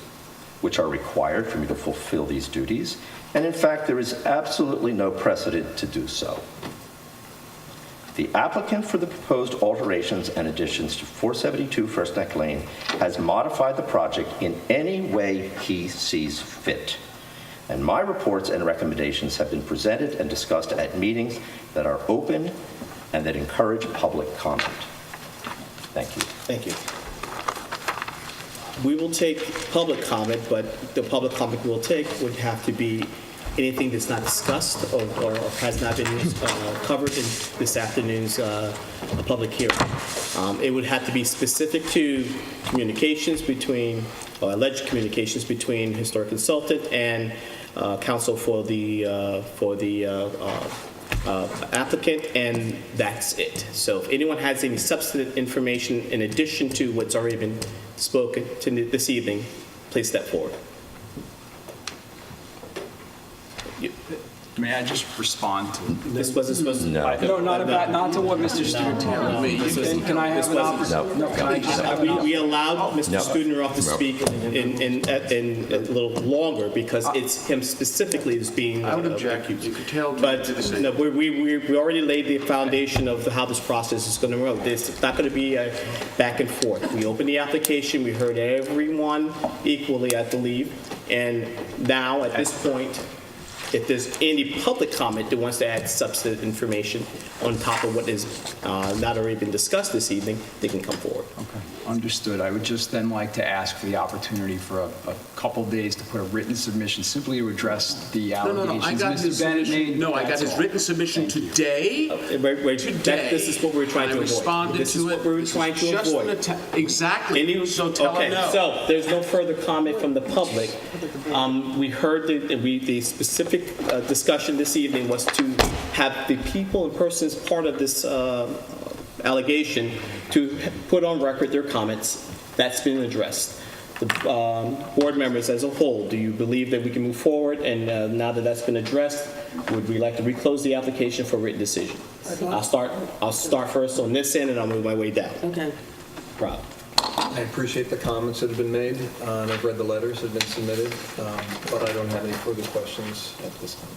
which are required for me to fulfill these duties, and in fact, there is absolutely no precedent to do so. The applicant for the proposed alterations and additions to 472 First Neck Lane has modified the project in any way he sees fit. And my reports and recommendations have been presented and discussed at meetings that are open and that encourage public comment. Thank you. Thank you. We will take public comment, but the public comment we'll take would have to be anything that's not discussed or has not been covered in this afternoon's public hearing. It would have to be specific to communications between, alleged communications between historic consultant and counsel for the applicant, and that's it. So if anyone has any substantive information in addition to what's already been spoken to this evening, please step forward. May may I just respond to? This wasn't supposed to... No, not to what Mr. Student. Can I have an opportunity? No, can I just... We allowed Mr. Studenroff to speak in a little longer because it's him specifically is being... I would object. You could tell... But no, we already laid the foundation of how this process is going to roll. It's not going to be a back and forth. We opened the application, we heard everyone equally, I believe, and now at this point, if there's any public comment that wants to add substantive information on top of what is not already been discussed this evening, they can come forward. Okay, understood. I would just then like to ask for the opportunity for a couple days to put a written submission simply to address the allegations. I got his submission. No, I got his written submission today. Today. This is what we're trying to avoid. Responded this is to what we're trying to just avoid. Exactly. So tell him no. So there's no further comment from the public. We heard the specific discussion this evening was to have the people and persons part of this allegation to put on record their comments. That's been addressed. The board members as a whole, do you believe that we can move forward? And now that that's been addressed, would we like to reclose the application for written decision? I'll start first on this end, and I'll move my way down. Okay. Rob. I appreciate the comments that have been made, and I've read the letters that have been submitted, but I don't have any further questions at this time.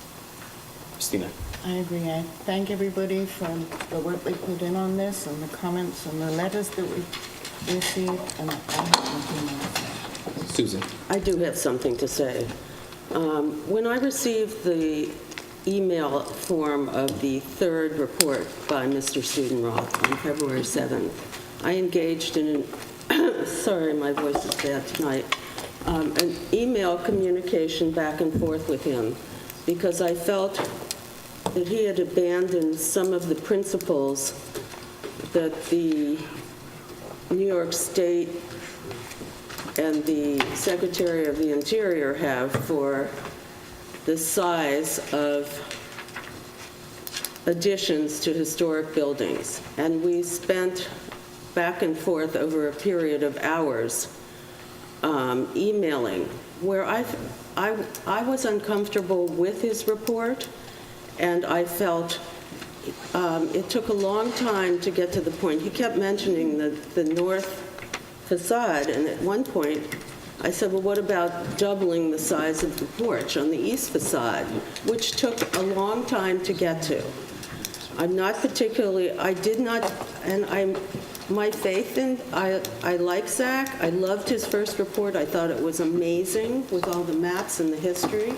Christina. I agree. I thank everybody for the work they put in on this and the comments and the letters that we received, and I have something more to say. Susan. I do have something to say. When I received the email form of the third report by Mr. Studenroth on February 7th, I engaged in an, sorry, my voice is bad tonight, an email communication back and forth with him because I felt that he had abandoned some of the principles that the New York State and the Secretary of the Interior have for the size of additions to historic buildings. And we spent back and forth over a period of hours emailing where I was uncomfortable with his report, and I felt it took a long time to get to the point. He kept mentioning the north facade, and at one point I said, well, what about doubling the size of the porch on the east facade, which took a long time to get to. I'm not particularly, I did not, and my faith in, I like Zach. I loved his first report. I thought it was amazing with all the maps and the history.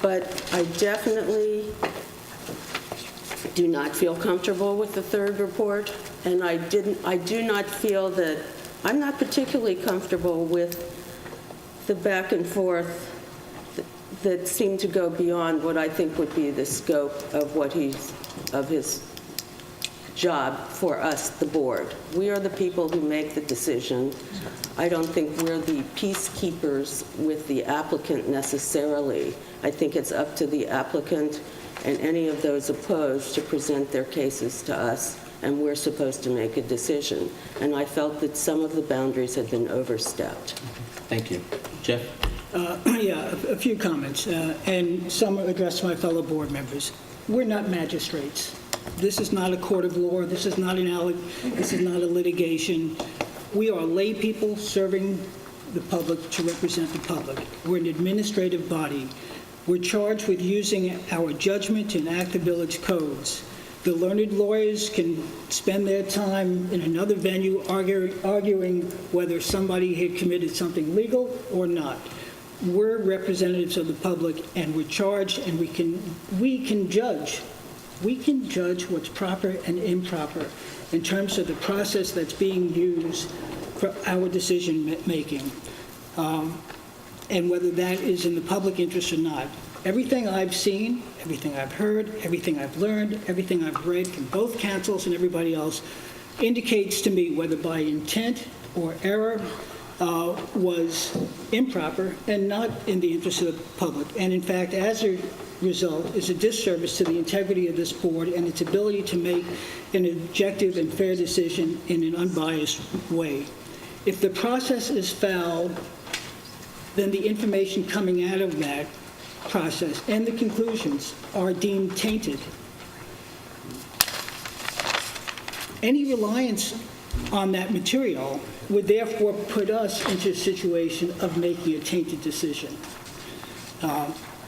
But I definitely do not feel comfortable with the third report. And I do not feel that, I'm not particularly comfortable with the back and forth that seemed to go beyond what I think would be the scope of of his job for us, the board. We are the people who make the decision. I don't think we're the peacekeepers with the applicant necessarily. I think it's up to the applicant and any of those opposed to present their cases to us, and we're supposed to make a decision. And I felt that some of the boundaries had been overstepped. Thank you. Jeff? Yeah, a few comments, and some addressed to my fellow board members. We're not magistrates. This is not a court of law. This is not a litigation. We are lay people serving the public to represent the public. We're an administrative body. We're charged with using our judgment to enact the village codes. The learned lawyers can spend their time in another venue arguing whether somebody had committed something legal or not. We're representatives of the public, and we're charged, and we can judge. We can judge what's proper and improper in terms of the process that's being used for our decision-making, and whether that is in the public interest or not. Everything I've seen, everything I've heard, everything I've learned, everything I've read from both councils and everybody else indicates to me, whether by intent or error, was improper and not in the interest of the public. And in fact, as a result, is a disservice to the integrity of this board and its ability to make an objective and fair decision in an unbiased way. If the process is foul, then the information coming out of that process and the conclusions are deemed tainted, any reliance on that material would therefore put us into a situation of making a tainted decision.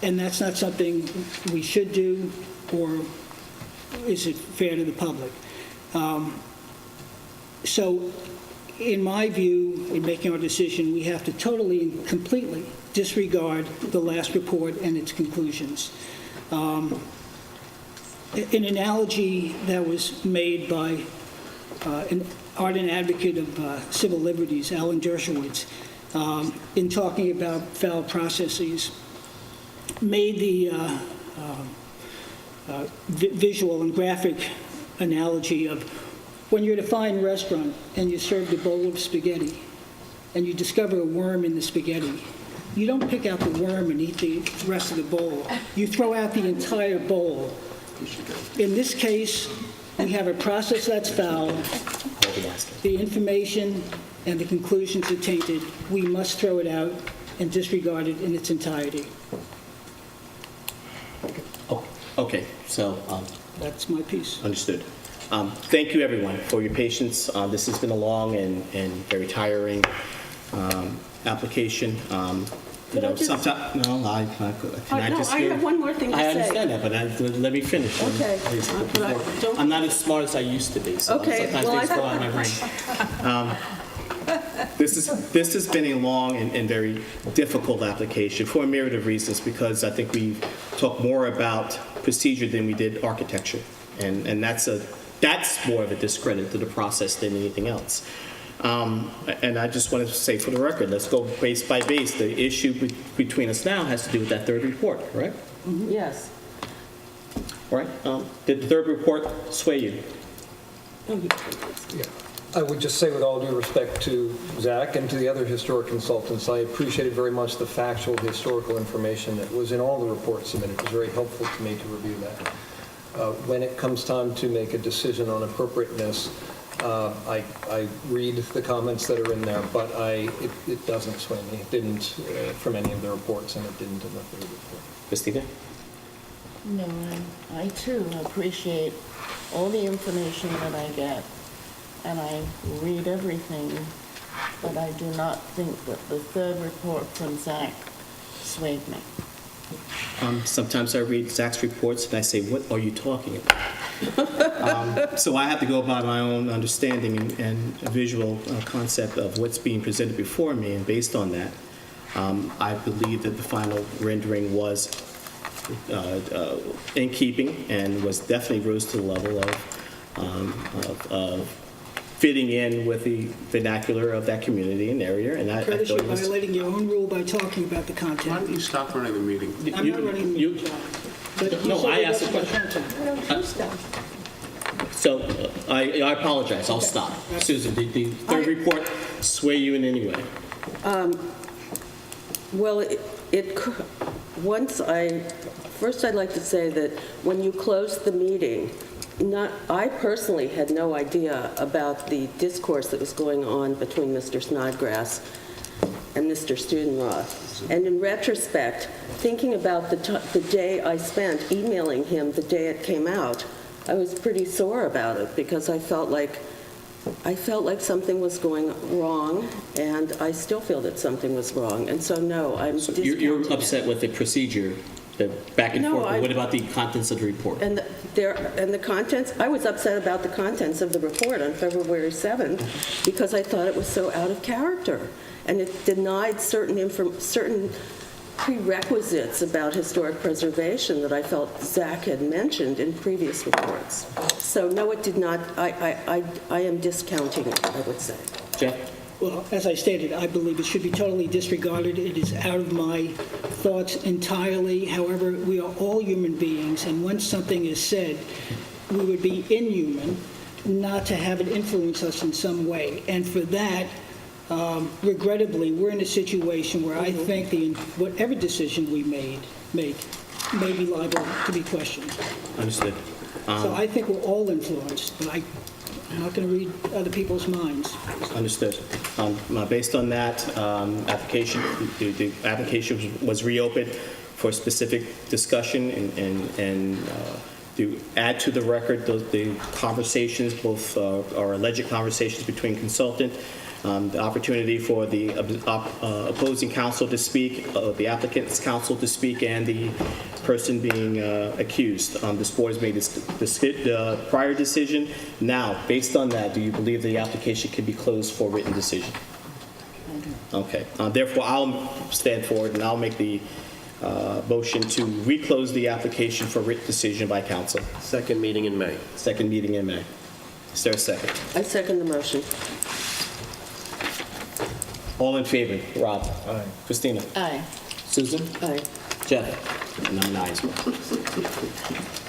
And that's not something we should do, or is it fair to the public? So in my view, in making our decision, we have to totally and completely disregard the last report and its conclusions. An analogy that was made by an ardent advocate of civil liberties, Alan Dershowitz, in talking about foul processes, made the visual and graphic analogy of when you're at a fine restaurant and you're served a bowl of spaghetti and you discover a worm in the spaghetti, you don't pick out the worm and eat the rest of the bowl. You throw out the entire bowl. In this case, we have a process that's foul. The information and the conclusions are tainted. We must throw it out and disregard it in its entirety. Okay, so that's my piece. Understood. Thank you, everyone, for your patience. This has been a long and very tiring application. You know, sometimes, no, I have one more thing to say. I understand that, but let me finish. Okay. Please, But I don't- I'm not as smart as I used to be, so Okay, sometimes well, things go out of my brain. This has been a long and very difficult application for a myriad of reasons, because I think we talked more about procedure than we did architecture, and that's more of a discredit to the process than anything else. And I just wanted to say for the record, let's go base by base. The issue between us now has to do with that third report, correct? Yes. All right. Did the third report sway you? Yeah. I would just say with all due respect to Zach and to the other historic consultants, I appreciated very much the factual historical information that was in all the reports submitted. It was very helpful to me to review that. When it comes time to make a decision on appropriateness, I read the comments that are in there, but it doesn't sway me. It didn't from any of the reports, and it didn't in the third report. Christina? No, I too appreciate all the information that I get, and I read everything, but I do not think that the third report from Zach swayed me. Sometimes I read Zach's reports and I say, what are you talking about? So I have to go by my own understanding and visual concept of what's being presented before me, and based on that, I believe that the final rendering was in keeping and was definitely rose to the level of fitting in with the vernacular of that community and area. And I Curtis, thought you're it was, violating your own rule by talking about the content. Why don't you stop running the meeting? I'm not running the meeting, John. But you No, said I it asked a wasn't question. my content. So I apologize. I'll stop. Susan, did the third report sway you in any way? Well, first I'd like to say that when you closed the meeting, I personally had no idea about the discourse that was going on between Mr. Snodgrass and Mr. Studenroth. And in retrospect, thinking about the day I spent emailing him the day it came out, I was pretty sore about it, because I felt like something was going wrong, and I still feel that something was wrong. And so, no, I'm discounting You're upset with the procedure, the back and forth, but what about the contents of the report? And the contents, I was upset about the contents of the report on February 7th because I thought it was so out of character. And it denied certain prerequisites about historic preservation that I felt Zach had mentioned in previous reports. So no, it did not. I am discounting it, I would say. Jeff? Well, as I stated, I believe it should be totally disregarded. It is out of my thoughts entirely. However, we are all human beings, and once something is said, we would be inhuman not to have it influence us in some way. And for that, regrettably, we're in a situation where I think whatever decision we make may be liable to be questioned. Understood. So I think we're all influenced, but I'm not going to read other people's minds. Understood. Based on that application, the application was reopened for specific discussion and to add to the record the conversations, both our alleged conversations between consultant, the opportunity for the opposing counsel to speak, the applicant's counsel to speak, and the person being accused. This board has made this prior decision. Now, based on that, do you believe the application can be closed for written decision? Okay. Therefore, I'll stand forward and I'll make the motion to reclose the application for written decision by council. Second meeting in May. Second meeting in May. Is there a second? I second the motion. All in favor? Rob? Aye. Christina? Aye. Susan? Aye. Jeff? And I'm an aye as well.